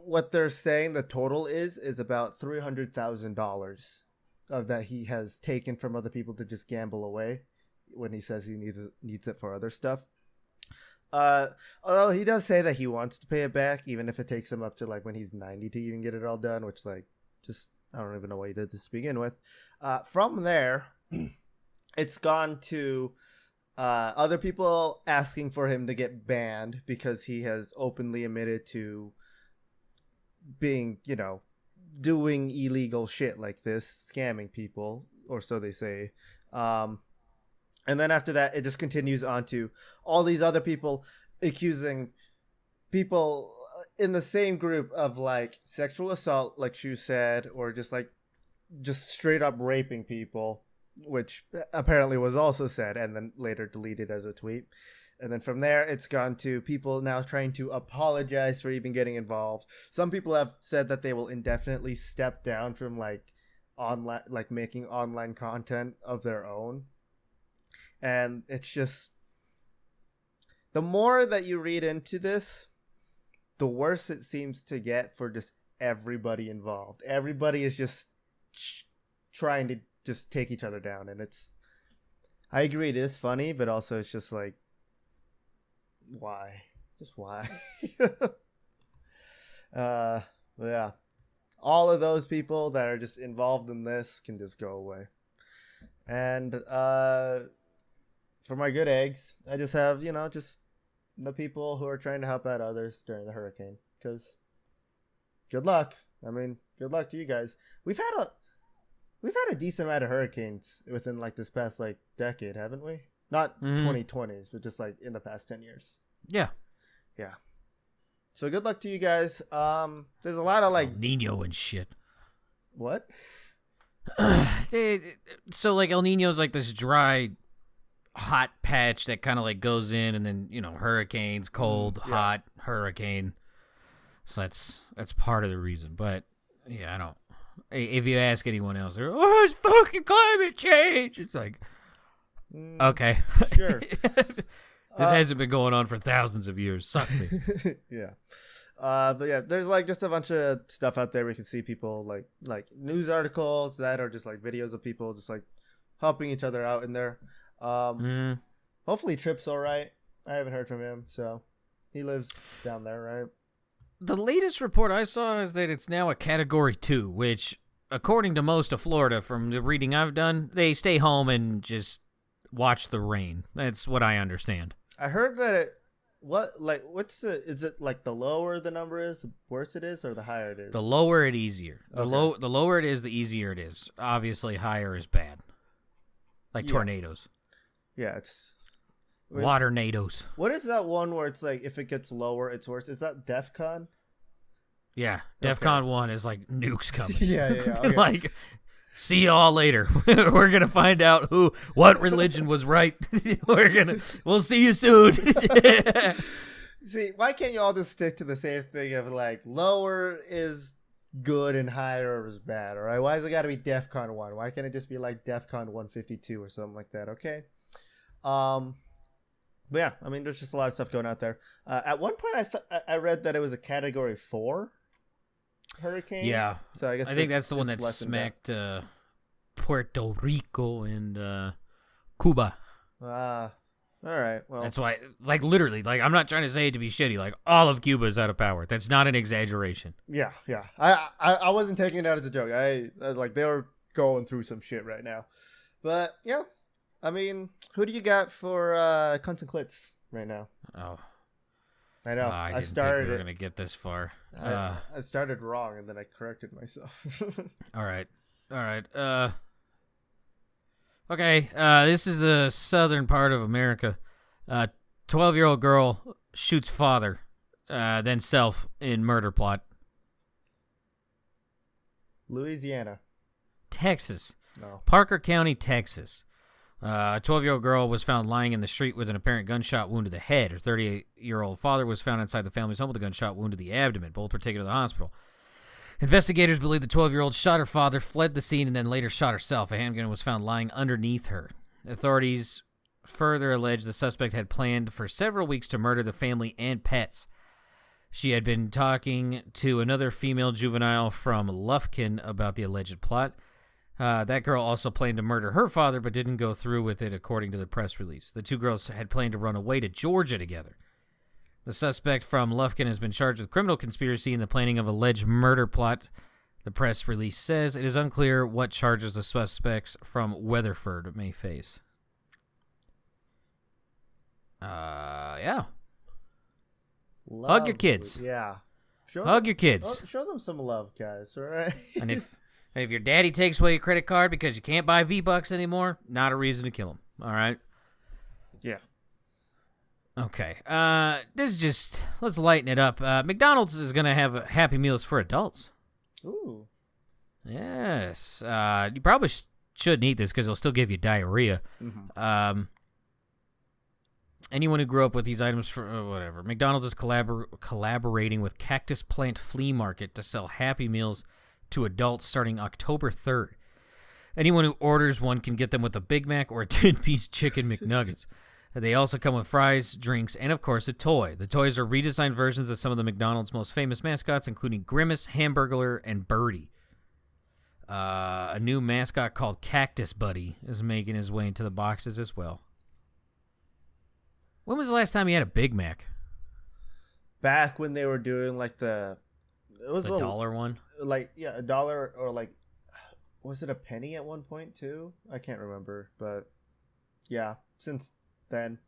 what they're saying the total is about $300,000 of that he has taken from other people to just gamble away when he says he needs it for other stuff. Although he does say that he wants to pay it back, even if it takes him up to, like, when he's 90 to even get it all done, which, like, just, I don't even know why he did this to begin with. From there, it's gone to other people asking for him to get banned because he has openly admitted to being, you know, doing illegal shit like this, scamming people, or so they say. And then after that, it just continues on to all these other people accusing people in the same group of, like, sexual assault, like Shu said, or just straight up raping people, which apparently was also said and then later deleted as a tweet. And then from there, it's gone to people now trying to apologize for even getting involved. Some people have said that they will indefinitely step down from, like, online, like, making online content of their own. And it's just, the more that you read into this, the worse it seems to get for just everybody involved. Everybody is just trying to just take each other down. And I agree, it is funny, but also it's just like, why? Just why? Yeah. All of those people that are just involved in this can just go away. And for my good eggs, I just have, you know, just the people who are trying to help out others during the hurricane. Because good luck. I mean, good luck to you guys. We've had a decent amount of hurricanes within, like, this past, like, decade, haven't we? Not 2020s, but just, like, in the past 10 years. Yeah. Yeah. So good luck to you guys. There's a lot of, like, El Nino and shit. What? So, like, El Nino's like this dry, hot patch that kind of, like, goes in, and then, you know, hurricanes, cold, hot, hurricane. So that's part of the reason. But yeah, I don't. If you ask anyone else, they're, oh, it's fucking climate change. It's like, okay, sure. This hasn't been going on for thousands of years. Suck me. Yeah. But yeah, there's, like, just a bunch of stuff out there. We can see people like news articles that are just, like, videos of people just, like, helping each other out in there. Hopefully Trip's all right. I haven't heard from him, so he lives down there, right? The latest report I saw is that it's now a Category 2, which, according to most of Florida, from the reading I've done, they stay home and just watch the rain. That's what I understand. I heard that is it, like, the lower the number is, the worse it is, or the higher it is? The lower it easier. The Okay. the lower it is, the easier it is. Obviously, higher is bad. Like tornadoes. Yeah, it's... Waternadoes. What is that one where it's like, if it gets lower, it's worse? Is that DEFCON? Yeah, DEFCON 1 is like nukes coming. Yeah. Okay. Like, see y'all later. We're gonna find out what religion was right. We'll see you soon. See, why can't you all just stick to the same thing of, like, lower is good and higher is bad, all right? Why has it got to be DEFCON 1? Why can't it just be, like, DEFCON 152 or something like that, okay? But yeah, I mean, there's just a lot of stuff going out there. At one point, I read that it was a Category 4 hurricane. Yeah. So I think that's the one that smacked Puerto Rico and Cuba. All right. Well, that's why, like, literally, like, I'm not trying to say it to be shitty. Like, all of Cuba is out of power. That's not an exaggeration. Yeah. I wasn't taking that as a joke. I like, they were going through some shit right now. But yeah, I mean, who do you got for cunts and clits right now? Oh, I know. I didn't think we were gonna get this far. I started wrong and then I corrected myself. All right. Okay, this is the southern part of America. 12-year-old girl shoots father, then self in murder plot. Louisiana. Texas. No. Parker County, Texas. A 12-year-old girl was found lying in the street with an apparent gunshot wound to the head. Her 38-year-old father was found inside the family's home with a gunshot wound to the abdomen. Both were taken to the hospital. Investigators believe the 12-year-old shot her father, fled the scene, and then later shot herself. A handgun was found lying underneath her. Authorities further allege the suspect had planned for several weeks to murder the family and pets. She had been talking to another female juvenile from Lufkin about the alleged plot. That girl also planned to murder her father, but didn't go through with it, according to the press release. The two girls had planned to run away to Georgia together. The suspect from Lufkin has been charged with criminal conspiracy in the planning of alleged murder plot. The press release says it is unclear what charges the suspects from Weatherford may face. Yeah. Hug your kids. Yeah. Hug your kids. Show them some love, guys, all right? And if your daddy takes away your credit card because you can't buy V-Bucks anymore, not a reason to kill him. All right? Yeah. Okay. This is just, let's lighten it up. McDonald's is going to have Happy Meals for adults. Ooh. Yes. You probably shouldn't eat this because it'll still give you diarrhea. Mm-hmm. Anyone who grew up with these items for whatever. McDonald's is collaborating with Cactus Plant Flea Market to sell Happy Meals to adults starting October 3rd. Anyone who orders one can get them with a Big Mac or a 10-piece chicken McNuggets. They also come with fries, drinks, and of course a toy. The toys are redesigned versions of some of the McDonald's most famous mascots, including Grimace, Hamburglar, and Birdie. A new mascot called Cactus Buddy is making his way into the boxes as well. When was the last time you had a Big Mac? Back when they were doing like it was the $1 one? Like, yeah, $1 or like, was it a penny at one point too? I can't remember, but yeah, since then.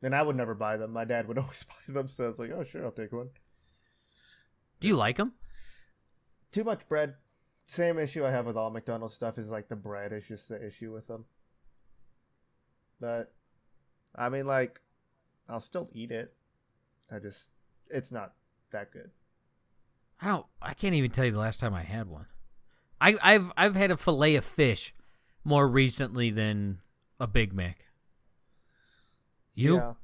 And I would never buy them. My dad would always buy them, so it's like, oh, sure, I'll take one. Do you like them? Too much bread. Same issue I have with all McDonald's stuff is like the bread is just the issue with them. But, I mean, like, I'll still eat it. It's not that good. I can't even tell you the last time I had one. I've had a fillet of fish more recently than a Big Mac. You?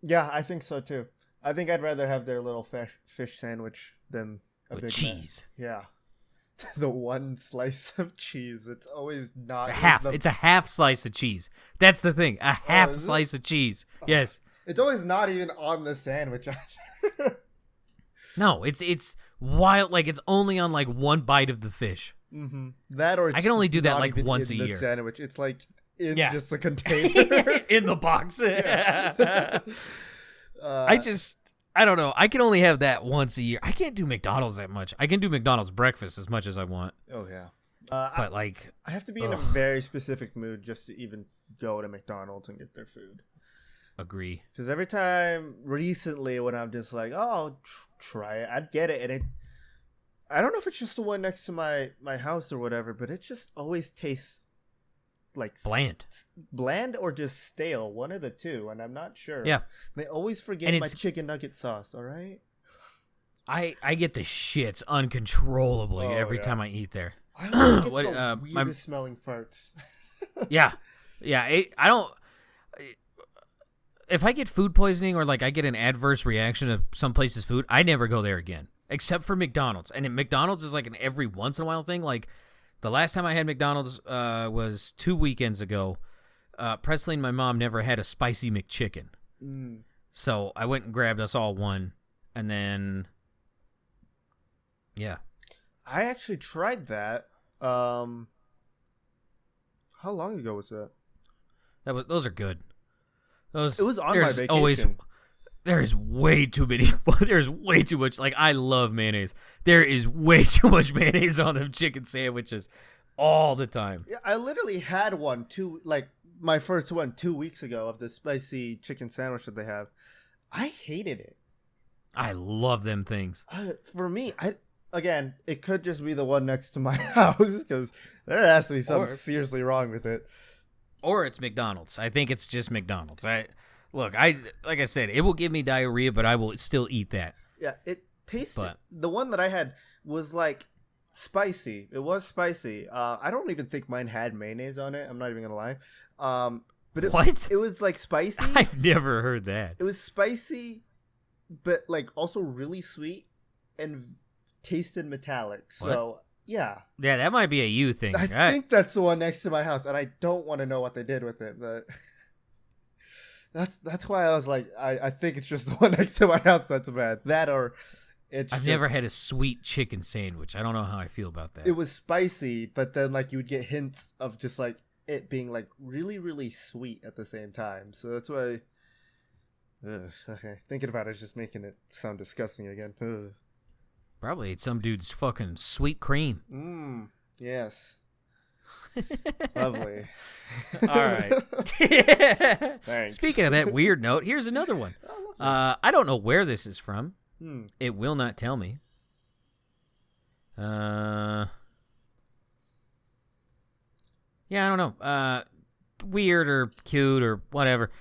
Yeah, I think so too. I think I'd rather have their little fish sandwich than a with Big cheese. Mac. Yeah. The one slice of cheese. It's always not It's a half slice of cheese. That's the thing. A half slice of cheese. Yes. It's always not even on the sandwich either. No, it's wild. Like, it's only on like one bite of the fish. Mm-hmm. That or it's I can only do that not like even once in a the year. Sandwich. It's like in just a container in the box. Yeah. I don't know. I can only have that once a year. I can't do McDonald's that much. I can do McDonald's breakfast as much as I want. Oh yeah. But like, I have to be in a very specific mood just to even go to McDonald's and get their food. Agree. Because every time recently when I'm just like, oh, try it, I'd get it. And I don't know if it's just the one next to my house or whatever, but it just always tastes like bland or just stale, one of the two, and I'm not sure. Yeah. They always forget my chicken nugget sauce, all right? I get the shits uncontrollably every time I eat there. I always get the weirdest smelling farts. Yeah. I don't... If I get food poisoning or like I get an adverse reaction to some place's food, I never go there again, except for McDonald's. And McDonald's is like an every once in a while thing. Like the last time I had McDonald's was 2 weekends ago. Presley and my mom never had a spicy McChicken. So I went and grabbed us all one. And then, yeah. I actually tried that. How long ago was that? Those are good. It was on my vacation. There is way too many. There's way too much. Like, I love mayonnaise. There is way too much mayonnaise on them chicken sandwiches all the time. Yeah, I literally had one my first one 2 weeks ago of the spicy chicken sandwich that they have. I hated it. I love them things. For me, again, it could just be the one next to my house because there has to be something seriously wrong with it. Or it's McDonald's. I think it's just McDonald's. Like I said, it will give me diarrhea, but I will still eat that. Yeah, it tasted. The one that I had was like spicy. It was spicy. I don't even think mine had mayonnaise on it. I'm not even gonna lie. But it was like spicy. I've never heard that. It was spicy, but like also really sweet and tasted metallic. So What? yeah, that might be a you thing. I think that's the one next to my house, and I don't want to know what they did with it, but that's why I was like, I think it's just the one next to my house that's bad. That or I've never had a sweet chicken sandwich. I don't know how I feel about that. It was spicy, but then like you would get hints of just like it being like really, really sweet at the same time. So that's why. Okay, thinking about it is just making it sound disgusting again. Ugh. Probably ate some dude's fucking sweet cream. Yes. Lovely. All right. Thanks. Speaking of that weird note, here's another one. I don't know where this is from. It will not tell me. Yeah, I don't know. Weird or cute or whatever.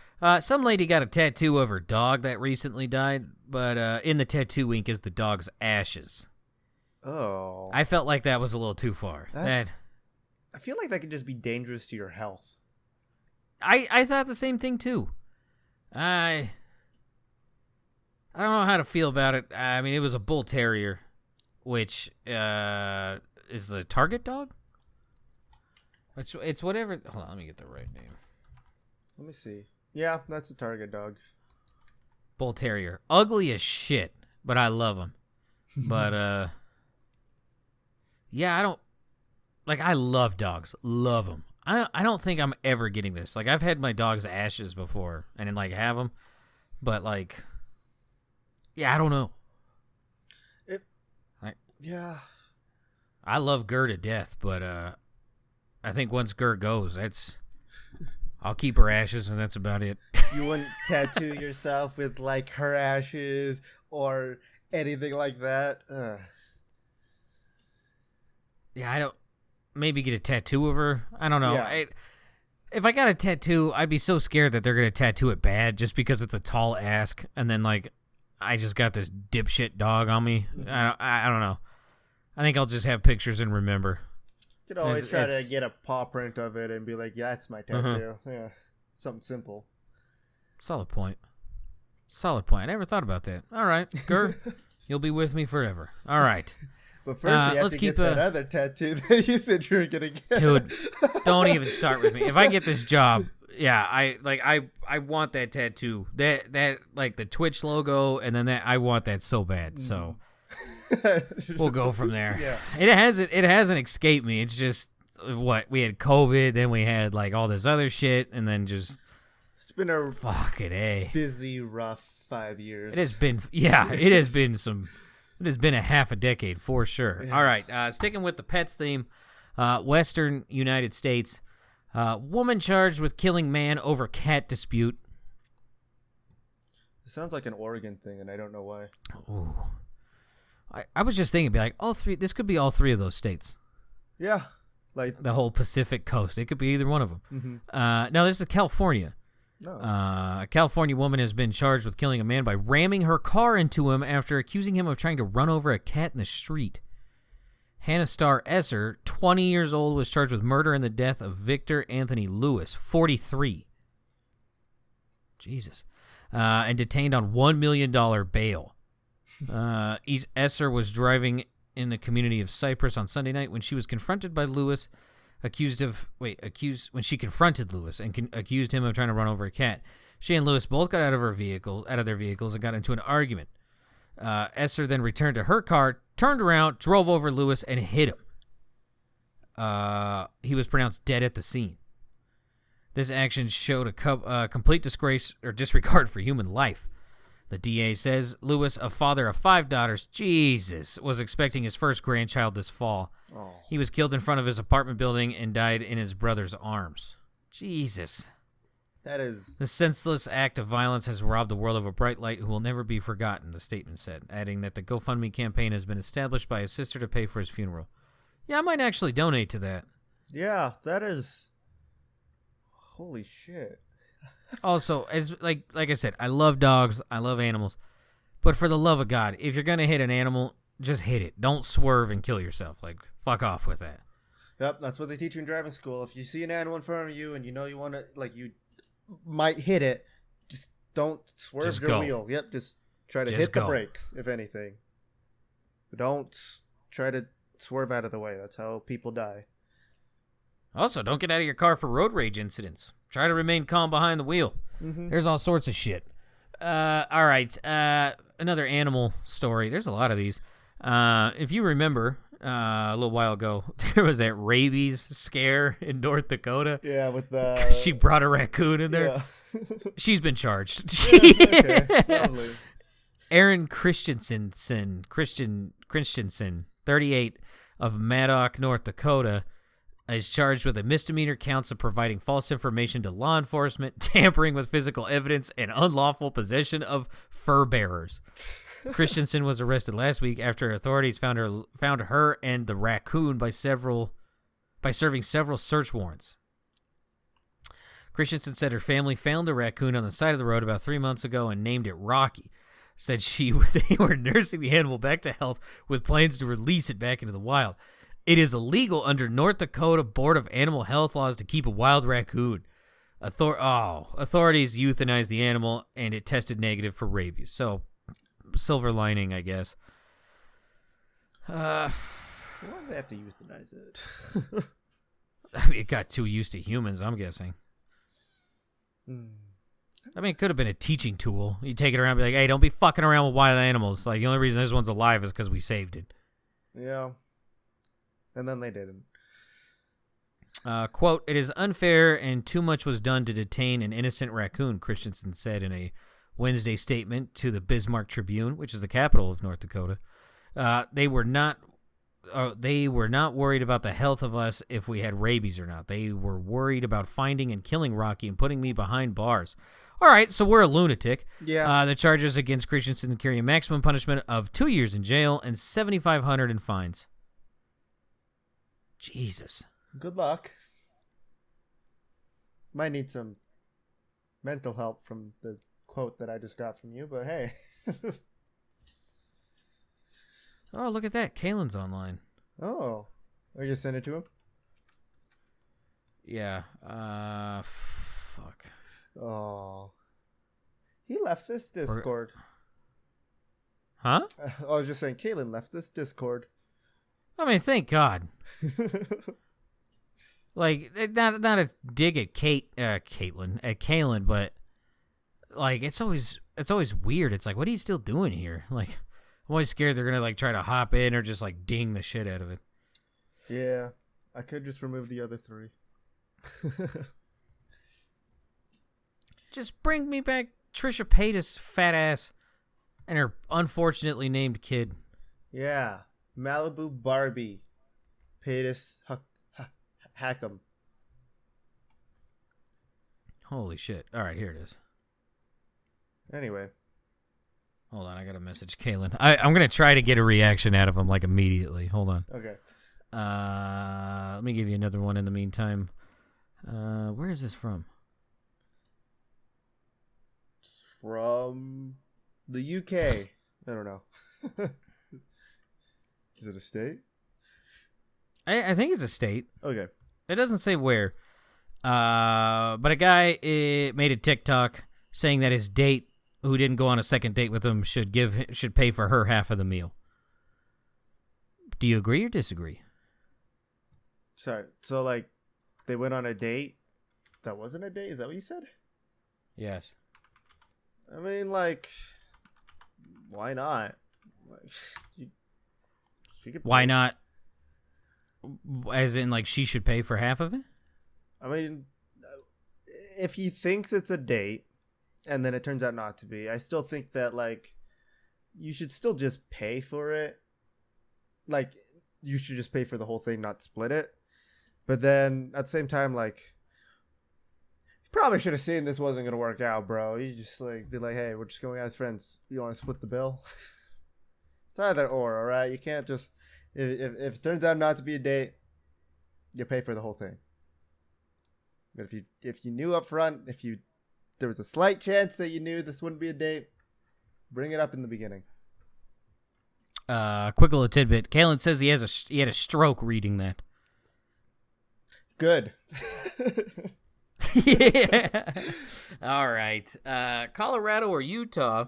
Some lady got a tattoo of her dog that recently died, but in the tattoo ink is the dog's ashes. Oh. I felt like that was a little too far. I feel like that could just be dangerous to your health. I thought the same thing too. I don't know how to feel about it. I mean, it was a bull terrier, which is the target dog. It's whatever. Hold on, let me get the right name. Let me see. Yeah, that's the target dog. Bull terrier, ugly as shit, but I love him. But yeah, I don't like. I love dogs, love them. I don't think I'm ever getting this. Like I've had my dog's ashes before, and then like have them, but like, yeah, I don't know. Yeah, I love Gurr to death, but I think once Gurr goes, I'll keep her ashes, and that's about it. You wouldn't tattoo yourself with like her ashes or anything like that. Yeah, I don't. Maybe get a tattoo of her. I don't know. Yeah. If I got a tattoo, I'd be so scared that they're gonna tattoo it bad just because it's a tall ask, and then like I just got this dipshit dog on me. I don't know. I think I'll just have pictures and remember. You could always try to get a paw print of it and be like, yeah, that's my tattoo. Yeah, something simple. Solid point. I never thought about that. All right, Gurr, you'll be with me forever. All right. But first, you have to get that other tattoo that you said you were gonna get. Dude, don't even start with me. If I get this job, yeah, I want that tattoo. That like the Twitch logo, and then I want that so bad. So we'll go from there. Yeah. It hasn't escaped me. It's just what we had COVID, then we had like all this other shit, and then just it's been a busy, rough 5 years. It has been. Yeah, it has been some. It has been a half a decade for sure. Yeah. All right, sticking with the pets theme, Western United States, woman charged with killing man over cat dispute. It sounds like an Oregon thing, and I don't know why. Ooh. I was just thinking, be like, all three. This could be all three of those states. Yeah, like the whole Pacific coast. It could be either one of them. Mm-hmm. Now this is California. No. A California woman has been charged with killing a man by ramming her car into him after accusing him of trying to run over a cat in the street. Hannah Starr Esser, 20 years old, was charged with murder and the death of Victor Anthony Lewis, 43. Jesus. And detained on $1 million bail. Esser was driving in the community of Cypress on Sunday night when she was confronted by Lewis, when she confronted Lewis and accused him of trying to run over a cat. She and Lewis both got out of their vehicles and got into an argument. Esser then returned to her car, turned around, drove over Lewis, and hit him. He was pronounced dead at the scene. This action showed a complete disgrace or disregard for human life. The DA says Lewis, a father of 5 daughters, was expecting his first grandchild this fall. Oh. He was killed in front of his apartment building and died in his brother's arms. Jesus. That is... The senseless act of violence has robbed the world of a bright light who will never be forgotten, the statement said, adding that the GoFundMe campaign has been established by his sister to pay for his funeral. Yeah, I might actually donate to that. Yeah, that is... Holy shit. Also, as like I said, I love dogs. I love animals. But for the love of God, if you're gonna hit an animal, just hit it. Don't swerve and kill yourself. Like, fuck off with that. Yep, that's what they teach you in driving school. If you see an animal in front of you and you know you want to, like, you might hit it, just don't swerve Just your go. wheel. Yep, just try to Just hit go. the brakes, if anything. But don't try to swerve out of the way. That's how people die. Also, don't get out of your car for road rage incidents. Try to remain calm behind the wheel. Mm-hmm. There's all sorts of shit. All right. Another animal story. There's a lot of these. If you remember, a little while ago, there was that rabies scare in North Dakota. Yeah, with the... 'Cause she brought a raccoon in there. Yeah. She's been charged. Okay, lovely. Aaron Christensen, 38, of Maddock, North Dakota, is charged with a misdemeanor counts of providing false information to law enforcement, tampering with physical evidence, and unlawful possession of fur bearers. Christensen was arrested last week after authorities found her and the raccoon by serving several search warrants. Christensen said her family found the raccoon on the side of the road about 3 months ago and named it Rocky. Said they were nursing the animal back to health with plans to release it back into the wild. It is illegal under North Dakota Board of Animal Health laws to keep a wild raccoon. Authorities euthanized the animal and it tested negative for rabies. So, silver lining, I guess. Why do they have to euthanize it? I mean, it got too used to humans, I'm guessing. I mean, it could have been a teaching tool. You take it around and be like, hey, don't be fucking around with wild animals. Like, the only reason this one's alive is because we saved it. Yeah. And then they didn't. Quote, it is unfair and too much was done to detain an innocent raccoon, Christensen said in a Wednesday statement to the Bismarck Tribune, which is the capital of North Dakota. They were not worried about the health of us if we had rabies or not. They were worried about finding and killing Rocky and putting me behind bars. All right, so we're a lunatic. Yeah. The charges against Christensen carry a maximum punishment of 2 years in jail and $7,500 in fines. Jesus. Good luck. Might need some mental help from the quote that I just got from you, but hey. Oh, look at that. Kalen's online. Oh. Or you send it to him? Yeah. Fuck. Oh. He left this Discord. Huh? I was just saying, Kalen left this Discord. I mean, thank God. Like, not a dig at Kalen, but like it's always weird. It's like, what are you still doing here? Like, I'm always scared they're gonna like try to hop in or just like ding the shit out of it. Yeah, I could just remove the other 3. Just bring me back Trisha Paytas' fat ass and her unfortunately named kid. Yeah, Malibu Barbie, Paytas Hackham. Holy shit! All right, here it is. Anyway. Hold on, I gotta message Kalen. I'm gonna try to get a reaction out of him like immediately. Hold on. Okay. Let me give you another one in the meantime. Where is this from? It's from the UK. I don't know. Is it a state? I think it's a state. Okay. It doesn't say where. But a guy made a TikTok saying that his date, who didn't go on a second date with him, should pay for her half of the meal. Do you agree or disagree? Sorry. So, like, they went on a date that wasn't a date? Is that what you said? Yes. I mean, like, why not? Like, she could Why pay. not? As in, like, she should pay for half of it? I mean, if he thinks it's a date and then it turns out not to be, I still think that, like, you should still just pay for it. Like, you should just pay for the whole thing, not split it. But then, at the same time, like, you probably should have seen this wasn't going to work out, bro. You just, like, be like, hey, we're just going out as friends. You want to split the bill? It's either or, all right? You can't just, if it turns out not to be a date, you pay for the whole thing. But if you knew up front, there was a slight chance that you knew this wouldn't be a date, bring it up in the beginning. Quick little tidbit. Kalen says he had a stroke reading that. Good. Yeah. All right. Colorado or Utah?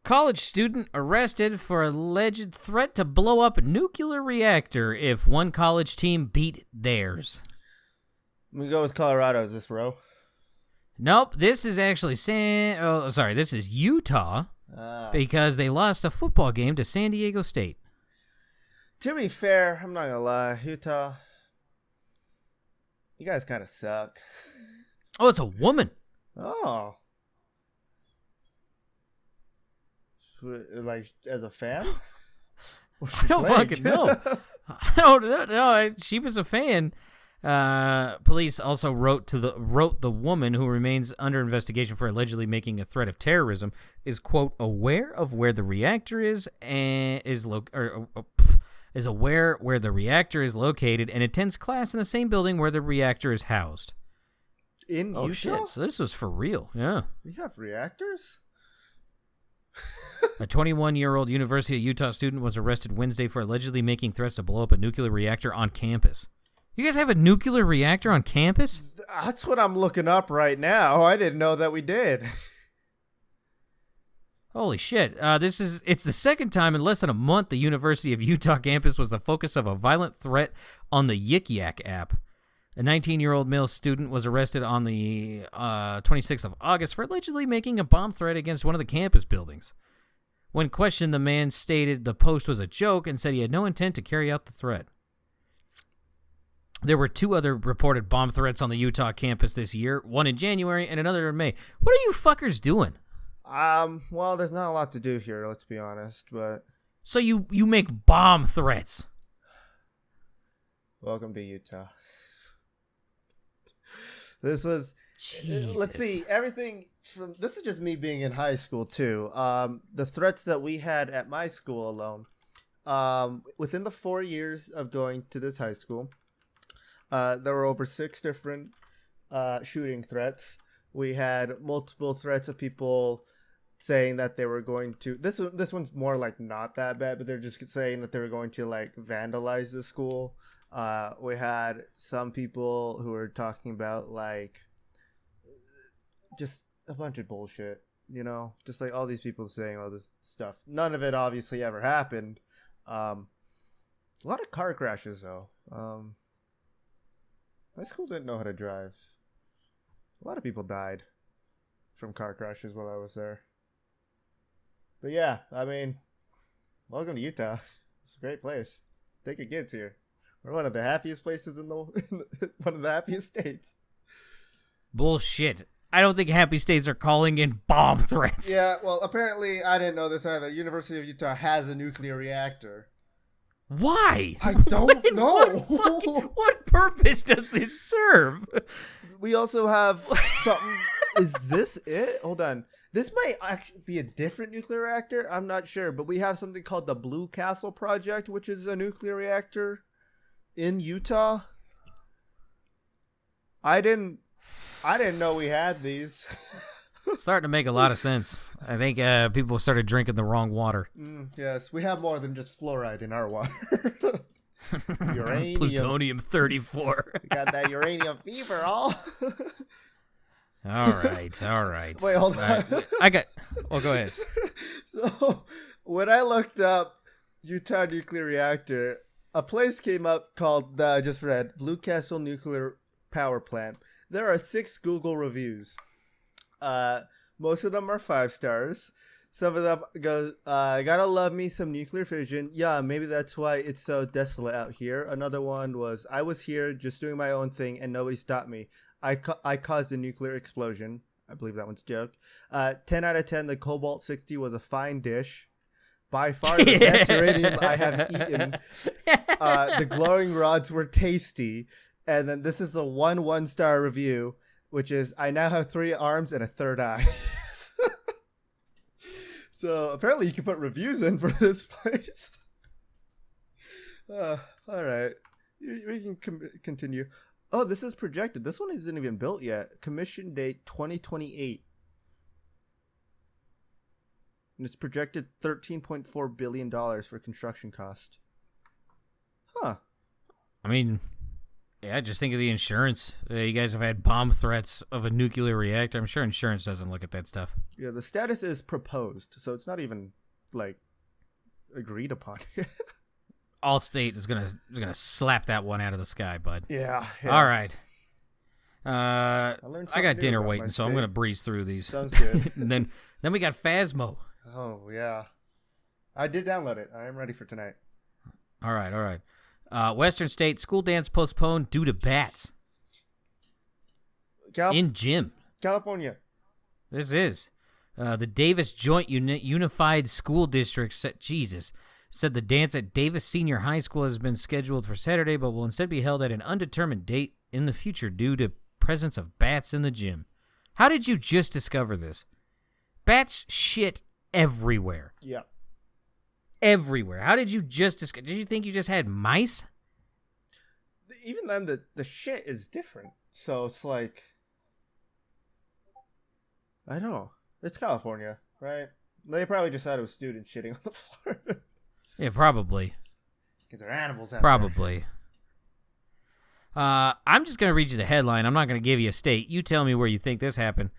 College student arrested for alleged threat to blow up a nuclear reactor if one college team beat theirs. I'm gonna go with Colorado. Is this row? Nope. This is actually this is Utah because they lost a football game to San Diego State. To be fair, I'm not gonna lie, Utah, you guys kind of suck. Oh, it's a woman. Oh. Like, as a fan? I don't fucking know. I don't know. She was a fan. Police also wrote the woman, who remains under investigation for allegedly making a threat of terrorism, is, quote, aware of where the reactor is and is aware where the reactor is located and attends class in the same building where the reactor is housed. In Utah? Shit. So this was for real. Yeah. We have reactors? A 21-year-old University of Utah student was arrested Wednesday for allegedly making threats to blow up a nuclear reactor on campus. You guys have a nuclear reactor on campus? That's what I'm looking up right now. I didn't know that we did. Holy shit. It's the second time in less than a month the University of Utah campus was the focus of a violent threat on the Yik Yak app. A 19-year-old male student was arrested on the 26th of August for allegedly making a bomb threat against one of the campus buildings. When questioned, the man stated the post was a joke and said he had no intent to carry out the threat. There were 2 other reported bomb threats on the Utah campus this year, one in January and another in May. What are you fuckers doing? Well, there's not a lot to do here, let's be honest, but... So you make bomb threats? Welcome to Utah. This was... Jesus. Let's see, everything from... This is just me being in high school, too. The threats that we had at my school alone, within the 4 years of going to this high school, there were over 6 different shooting threats. We had multiple threats of people saying that they were going to... This one's more like not that bad, but they're just saying that they were going to like vandalize the school. We had some people who were talking about like just a bunch of bullshit, you know, just like all these people saying all this stuff. None of it obviously ever happened. A lot of car crashes though. My school didn't know how to drive. A lot of people died from car crashes while I was there. But yeah, I mean, welcome to Utah. It's a great place. Take your kids here. We're one of the happiest places in one of the happiest states. Bullshit. I don't think happy states are calling in bomb threats. Yeah, well, apparently I didn't know this either. University of Utah has a nuclear reactor. Why? I don't know. What purpose does this serve? We also have something. Is this it? Hold on. This might actually be a different nuclear reactor. I'm not sure, but we have something called the Blue Castle Project, which is a nuclear reactor in Utah. I didn't know we had these. Starting to make a lot of sense. I think people started drinking the wrong water. Yes, we have more than just fluoride in our water. Uranium. Plutonium-34. We got that uranium fever, all. All right. Wait, hold on. Go ahead. So, when I looked up Utah nuclear reactor, a place came up called, I just read, Blue Castle Nuclear Power Plant. There are 6 Google reviews. Most of them are 5 stars. Some of them go, gotta love me some nuclear fission. Yeah, maybe that's why it's so desolate out here. Another one was, I was here just doing my own thing and nobody stopped me. I caused a nuclear explosion. I believe that one's a joke. 10 out of 10, the Cobalt 60 was a fine dish. By far the best uranium I have eaten. The glowing rods were tasty. And then this is a 1-star review, which is, I now have 3 arms and a third eye. So apparently you can put reviews in for this place. All right. We can continue. Oh, this is projected. This one isn't even built yet. Commission date 2028. And it's projected $13.4 billion for construction cost. Huh. I mean, yeah, just think of the insurance. You guys have had bomb threats of a nuclear reactor. I'm sure insurance doesn't look at that stuff. Yeah, the status is proposed, so it's not even, like, agreed upon. Allstate is gonna slap that one out of the sky, bud. Yeah. All right. I got dinner waiting, so I'm gonna breeze through these. Sounds good. And then we got Phasmo. Oh yeah, I did download it. I am ready for tonight. All right. Western State school dance postponed due to bats. In gym. California. This is. The Davis Joint Unified School District said the dance at Davis Senior High School has been scheduled for Saturday, but will instead be held at an undetermined date in the future due to presence of bats in the gym. How did you just discover this? Bats shit everywhere. Yeah. Everywhere. How did you just discover? Did you think you just had mice? Even then, the shit is different. So it's like, I don't know. It's California, right? They probably just thought it was students shitting on the floor. Yeah, probably. Because they're animals out Probably. I'm just going to read you the headline. I'm not going to give you a state. You tell me where you think this happened.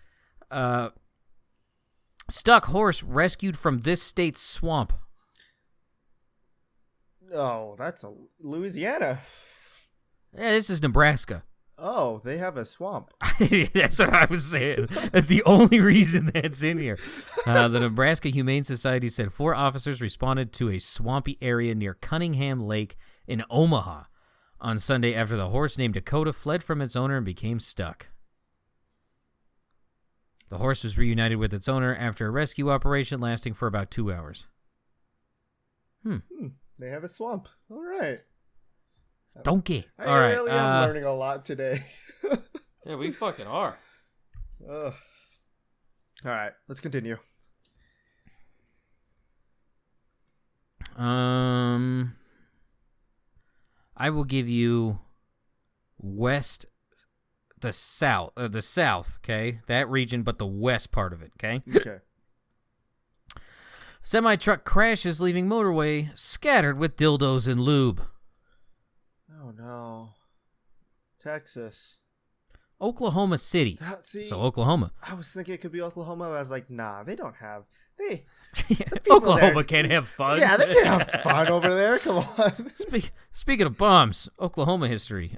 Stuck horse rescued from this state's swamp. Oh, that's Louisiana. Yeah, this is Nebraska. Oh, they have a swamp. That's what I was saying. That's the only reason that's in here. The Nebraska Humane Society said 4 officers responded to a swampy area near Cunningham Lake in Omaha on Sunday after the horse named Dakota fled from its owner and became stuck. The horse was reunited with its owner after a rescue operation lasting for about 2 hours. They have a swamp. All right. Donkey. I really am learning a lot today. Yeah, we fucking are. Ugh. All right, let's continue. I will give you the south, okay? That region, but the west part of it, okay? Okay. Semi-truck crashes leaving motorway scattered with dildos and lube. Oh, no. Texas. Oklahoma City. So Oklahoma. I was thinking it could be Oklahoma. I was like, nah, they don't have. Oklahoma can't have fun. Yeah, they can't have fun over there. Come on. Speaking of bombs, Oklahoma history.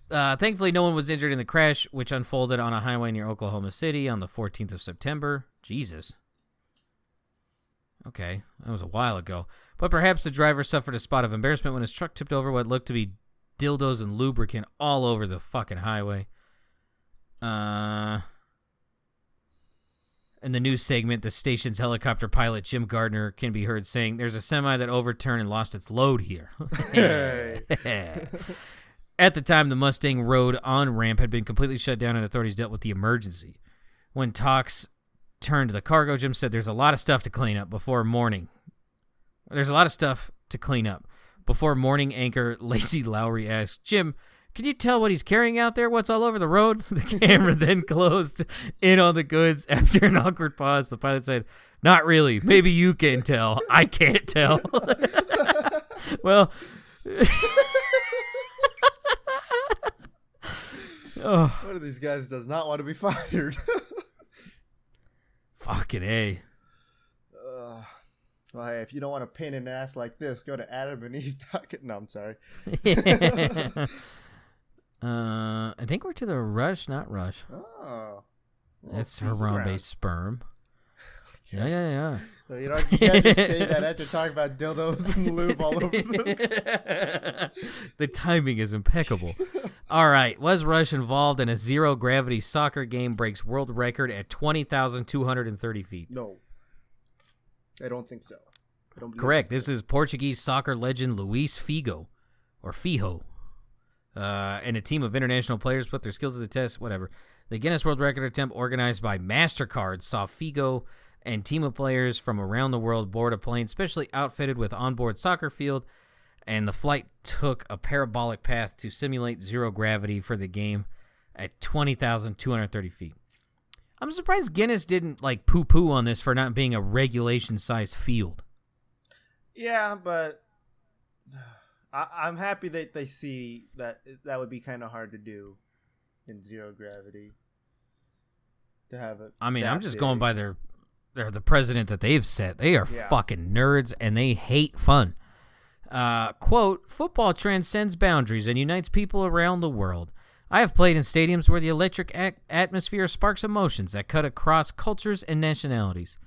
Thankfully, no one was injured in the crash, which unfolded on a highway near Oklahoma City on the 14th of September. Jesus. Okay, that was a while ago. But perhaps the driver suffered a spot of embarrassment when his truck tipped over what looked to be dildos and lubricant all over the fucking highway. In the news segment, the station's helicopter pilot, Jim Gardner, can be heard saying, "There's a semi that overturned and lost its load here." At the time, the Mustang Road on-ramp had been completely shut down and authorities dealt with the emergency. When talks turned to the cargo, Jim said, "There's a lot of stuff to clean up before morning." Before morning anchor Lacey Lowry asked, "Jim, can you tell what he's carrying out there? What's all over the road?" The camera then closed in on the goods. After an awkward pause, the pilot said, "Not really. Maybe you can tell. I can't tell." Well... One of these guys does not want to be fired. Fucking A. Well, hey, if you don't want a pain in the ass like this, go to AdamandEve.com. No, I'm sorry. I think we're to the Rush, not Rush. Oh. It's Harambe sperm. Yeah. So you can't just say that after talking about dildos and lube all over them. The timing is impeccable. All right. Was Rush involved in a zero-gravity soccer game breaks world record at 20,230 feet? No. I don't think so. Correct. This is Portuguese soccer legend Luis Figo, or Fijo. And a team of international players put their skills to the test, whatever. The Guinness World Record attempt organized by MasterCard saw Figo and team of players from around the world board a plane specially outfitted with onboard soccer field and the flight took a parabolic path to simulate zero gravity for the game at 20,230 feet. I'm surprised Guinness didn't like poo-poo on this for not being a regulation-sized field. Yeah, but I'm happy that they see that would be kind of hard to do in zero gravity. To have it. I mean, I'm just going by the president that they've set. They are fucking nerds and they hate fun. Quote, football transcends boundaries and unites people around the world. I have played in stadiums where the electric atmosphere sparks emotions that cut across cultures and nationalities.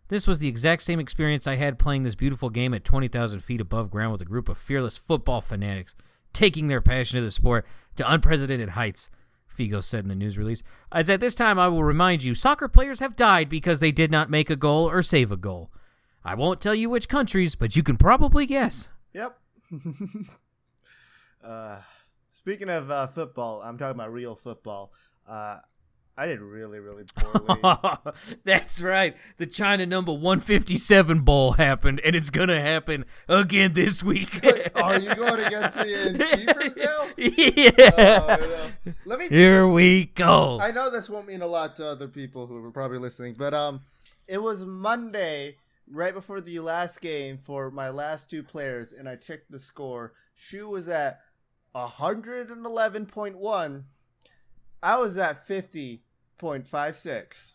This was the exact same experience I had playing this beautiful game at 20,000 feet above ground with a group of fearless football fanatics, taking their passion of the sport to unprecedented heights, Figo said in the news release. As at this time, I will remind you, soccer players have died because they did not make a goal or save a goal. I won't tell you which countries, but you can probably guess. Yep. Speaking of football, I'm talking about real football. I did really, really poorly. That's right. The China number 157 Bowl happened, and it's going to happen again this week. Wait, are you going against the Chiefs now? Yeah. Here we go. I know this won't mean a lot to other people who are probably listening, but it was Monday, right before the last game for my last two players, and I checked the score. Shu was at 111.1. I was at 50.56.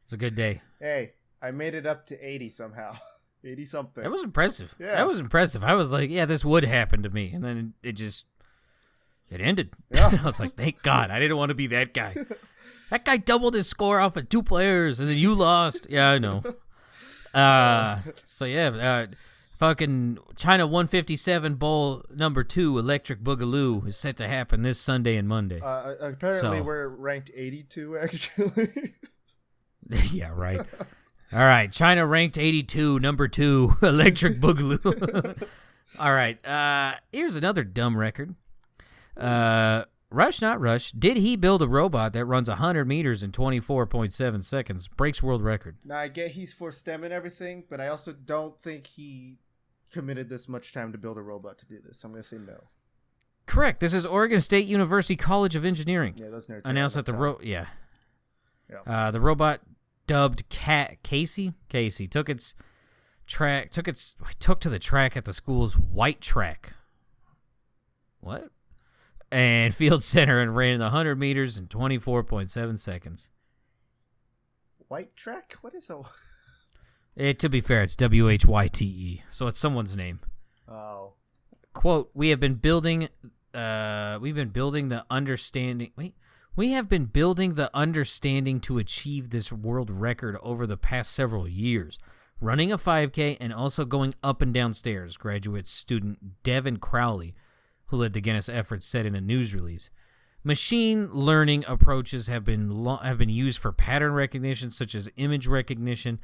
It's a good day. Hey, I made it up to 80 somehow. 80 something. That was impressive. Yeah. That was impressive. I was like, yeah, this would happen to me. And then it ended. Yeah. I was like, thank God. I didn't want to be that guy. That guy doubled his score off of two players, and then you lost. Yeah, I know. Fucking China 157 Bowl number 2 Electric Boogaloo is set to happen this Sunday and Monday. Apparently we're ranked 82 actually. Yeah, right. All right, China ranked 82, number 2 Electric Boogaloo. All right, here's another dumb record. Rush Not Rush, did he build a robot that runs 100 meters in 24.7 seconds? Breaks world record. Now I get he's for STEM and everything, but I also don't think he committed this much time to build a robot to do this. So I'm going to say no. Correct. This is Oregon State University College of Engineering. Yeah, those nerds announced that the the robot dubbed Casey took to the track at the school's White Track. What? And Field Center and ran 100 meters in 24.7 seconds. White Track? What is a... To be fair, it's WHYTE, so it's someone's name. Oh. Quote, we have been building the understanding to achieve this world record over the past several years, running a 5K and also going up and down stairs, graduate student Devin Crowley, who led the Guinness effort, said in a news release. Machine learning approaches have been used for pattern recognition, such as image recognition,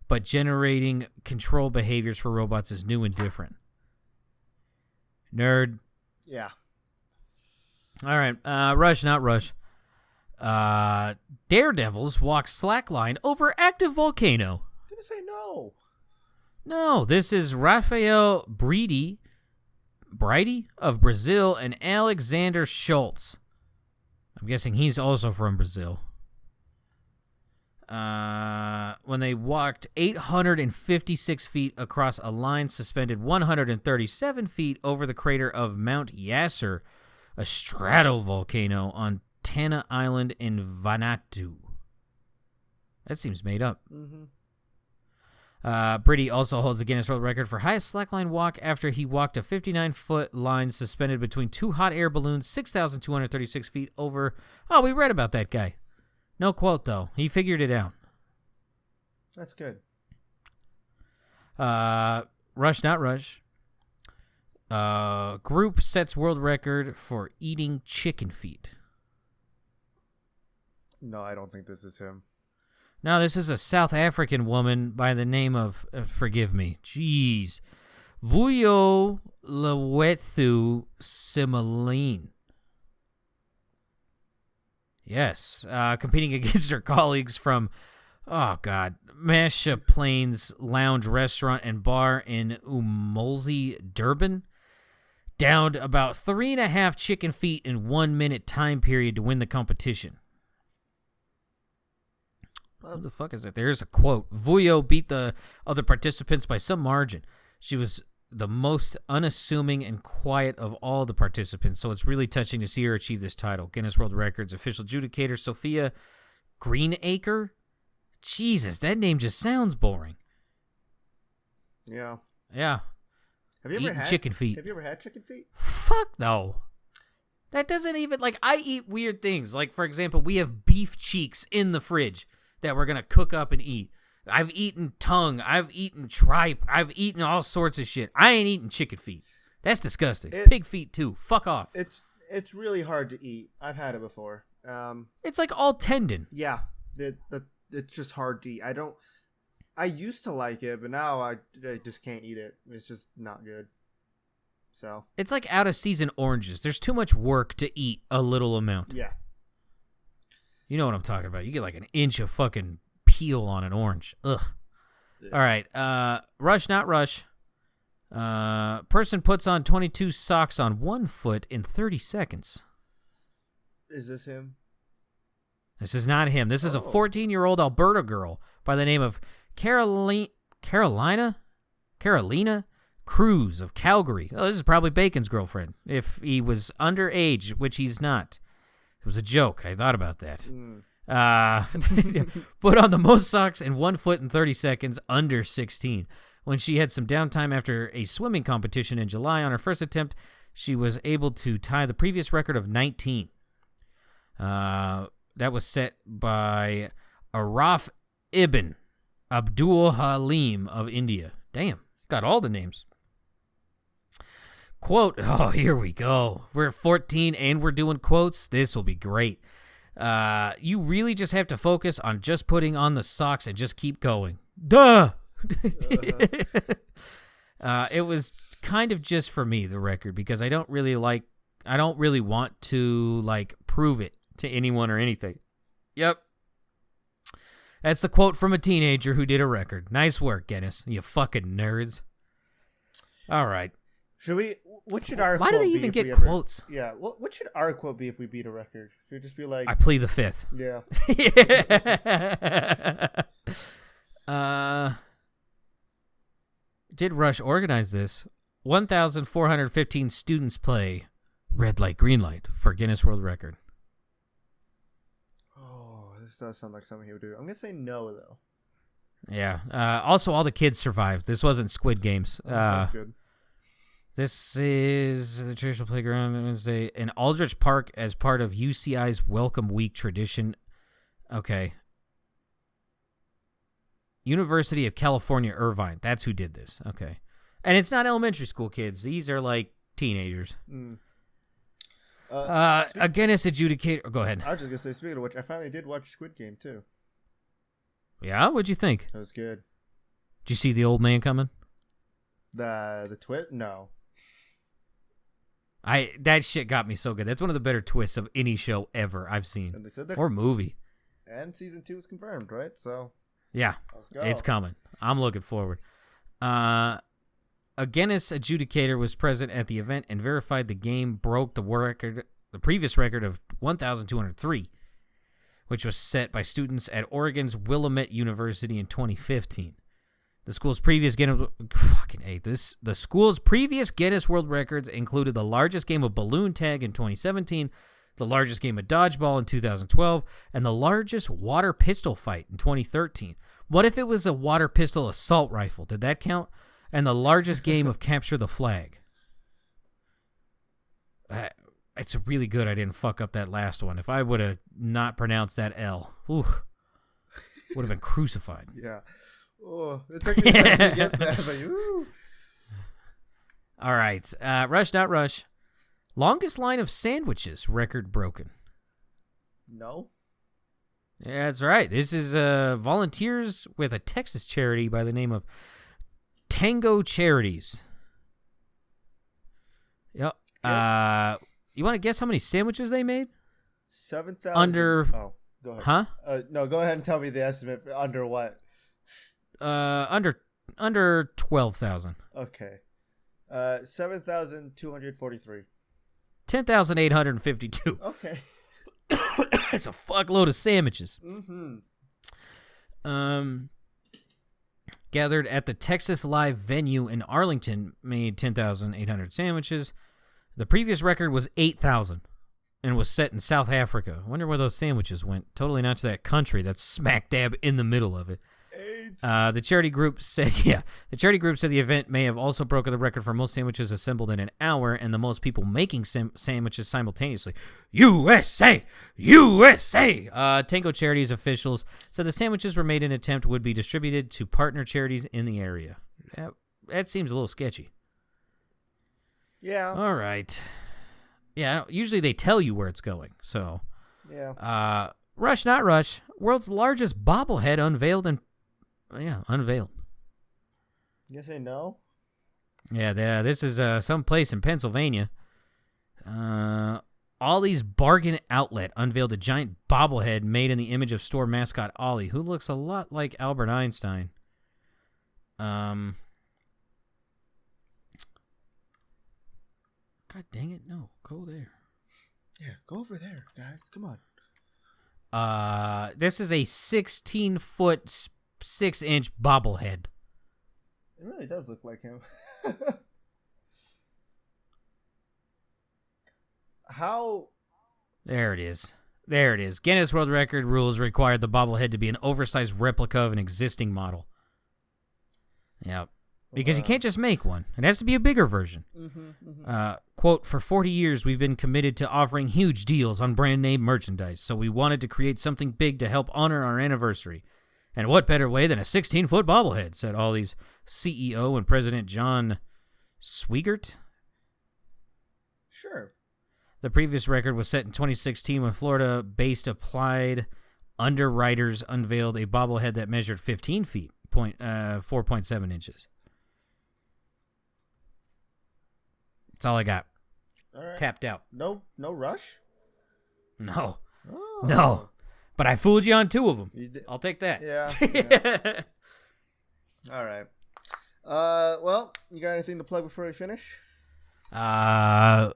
but generating control behaviors for robots is new and different. Nerd. Yeah. All right. Rush, not Rush. Daredevils walk slackline over active volcano. I'm going to say no. No, this is Rafael Brady of Brazil and Alexander Schultz. I'm guessing he's also from Brazil. When they walked 856 feet across a line suspended 137 feet over the crater of Mount Yasser, a stratovolcano on Tana Island in Vanuatu. That seems made up. Mm-hmm. Brady also holds the Guinness World Record for highest slackline walk after he walked a 59-foot line suspended between two hot air balloons 6,236 feet over... Oh, we read about that guy. No quote, though. He figured it out. That's good. Rush, not Rush. Group sets world record for eating chicken feet. No, I don't think this is him. Now, this is a South African woman by the name of, forgive me, jeez, Vuyo Lewethu Simeline. Yes, competing against her colleagues from Oh, God. Masha Plains Lounge Restaurant and Bar in Umolsey, Durban, downed about 3.5 chicken feet in 1 minute time period to win the competition. What the fuck is it? There's a quote. Vuyo beat the other participants by some margin. She was the most unassuming and quiet of all the participants, so it's really touching to see her achieve this title. Guinness World Records official adjudicator Sophia Greenacre. Jesus, that name just sounds boring. Yeah. Yeah. Have you ever had chicken feet? Have you ever had chicken feet? Fuck no. That doesn't even, like, I eat weird things. Like, for example, we have beef cheeks in the fridge that we're going to cook up and eat. I've eaten tongue. I've eaten tripe. I've eaten all sorts of shit. I ain't eating chicken feet. That's disgusting. Pig feet, too. Fuck off. It's really hard to eat. I've had it before. It's like all tendon. Yeah. It's just hard to eat. I used to like it, but now I just can't eat it. It's just not good. So it's like out of season oranges. There's too much work to eat a little amount. Yeah. You know what I'm talking about. You get like an inch of fucking peel on an orange. Ugh. Yeah. All right. Rush, not rush. Person puts on 22 socks on 1 foot in 30 seconds. Is this him? This is not him. This is a 14-year-old Alberta girl by the name of Carolina Cruz of Calgary. Oh, this is probably Bacon's girlfriend. If he was underage, which he's not. It was a joke. I thought about that. Put on the most socks in 1 foot in 30 seconds, under 16. When she had some downtime after a swimming competition in July on her first attempt, she was able to tie the previous record of 19. That was set by Araf Ibn Abdul Halim of India. Damn, got all the names. Quote, oh, here we go. We're 14 and we're doing quotes. This will be great. You really just have to focus on just putting on the socks and just keep going. Duh! It was kind of just for me, the record, because I don't really want to, like, prove it to anyone or anything. Yep. That's the quote from a teenager who did a record. Nice work, Guinness. You fucking nerds. All right. What should our Why quote do they be even if get we ever- quotes? Yeah. What should our quote be if we beat a record? Should it just be like, I plead the fifth. Yeah. Did Rush organize this? 1,415 students play Red Light, Green Light for Guinness World Record. Oh, this does sound like something he would do. I'm going to say no, though. Yeah. Also, all the kids survived. This wasn't Squid Games. That's good. This is the traditional playground Wednesday in Aldrich Park as part of UCI's Welcome Week tradition. Okay. University of California, Irvine. That's who did this. Okay. And it's not elementary school kids. These are like teenagers. A Guinness adjudicator. Go ahead. I was just going to say, speaking of which, I finally did watch Squid Game, too. Yeah? What'd you think? It was good. Did you see the old man coming? The twist? No. That shit got me so good. That's one of the better twists of any show ever I've seen. And they said or movie. And season 2 is confirmed, right? So yeah, let's go. It's coming. I'm looking forward. A Guinness adjudicator was present at the event and verified the game broke the previous record of 1,203, which was set by students at Oregon's Willamette University in 2015. The school's previous Guinness World Records included the largest game of balloon tag in 2017, the largest game of dodgeball in 2012, and the largest water pistol fight in 2013. What if it was a water pistol assault rifle? Did that count? And the largest game of capture the flag. It's really good I didn't fuck up that last one. If I would have not pronounced that L, would have been crucified. Yeah. Oh, it took me time to get that. But, all right. Rush, not rush. Longest line of sandwiches record broken. No. Yeah, that's right. This is volunteers with a Texas charity by the name of Tango Charities. Yep. You want to guess how many sandwiches they made? 7,000. Under. Oh. Go ahead. Huh? No, go ahead and tell me the estimate for under what. Under 12,000. Okay. 7,243. 10,852. Okay. That's a fuckload of sandwiches. Mm-hmm. Gathered at the Texas Live venue in Arlington, made 10,800 sandwiches. The previous record was 8,000 and was set in South Africa. I wonder where those sandwiches went. Totally not to that country that's smack dab in the middle of it. The charity group said, the event may have also broken the record for most sandwiches assembled in an hour and the most people making sandwiches simultaneously. USA! USA! Tango Charities officials said the sandwiches were made in an attempt would be distributed to partner charities in the area. That seems a little sketchy. Yeah. All right. Yeah, usually they tell you where it's going, so. Yeah. Rush, not rush. World's largest bobblehead unveiled. You guess I know? Yeah, this is some place in Pennsylvania. Ollie's Bargain Outlet unveiled a giant bobblehead made in the image of store mascot Ollie, who looks a lot like Albert Einstein. God dang it, no. Go there. Yeah, go over there, guys. Come on. This is a 16-foot, 6-inch bobblehead. It really does look like him. How? There it is. Guinness World Record rules required the bobblehead to be an oversized replica of an existing model. Yep. Because you can't just make one. It has to be a bigger version. Quote, for 40 years, we've been committed to offering huge deals on brand name merchandise, so we wanted to create something big to help honor our anniversary. And what better way than a 16-foot bobblehead, said Ollie's CEO and President John Swigert. Sure. The previous record was set in 2016 when Florida-based Applied Underwriters unveiled a bobblehead that measured 15 feet, 4.7 inches. That's all I got. All right. Tapped out. No rush? No. Oh. No. But I fooled you on 2 of them. I'll take that. Yeah. Yeah. All right. Well, you got anything to plug before we finish? Yeah,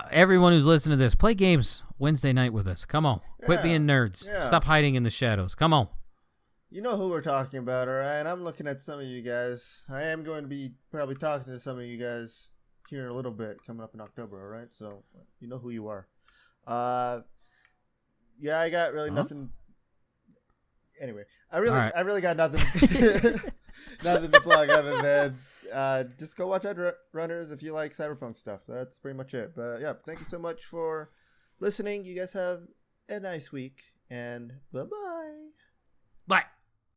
everyone who's listening to this, play games Wednesday night with us. Come on. Quit being nerds. Yeah. Stop hiding in the shadows. Come on. You know who we're talking about, all right? I'm looking at some of you guys. I am going to be probably talking to some of you guys here in a little bit, coming up in October, all right? So you know who you are. Yeah, I got really nothing. Anyway, I really got nothing, nothing to plug other than just go watch Edgerunners if you like Cyberpunk stuff. That's pretty much it. But yeah, thank you so much for listening. You guys have a nice week, and bye-bye.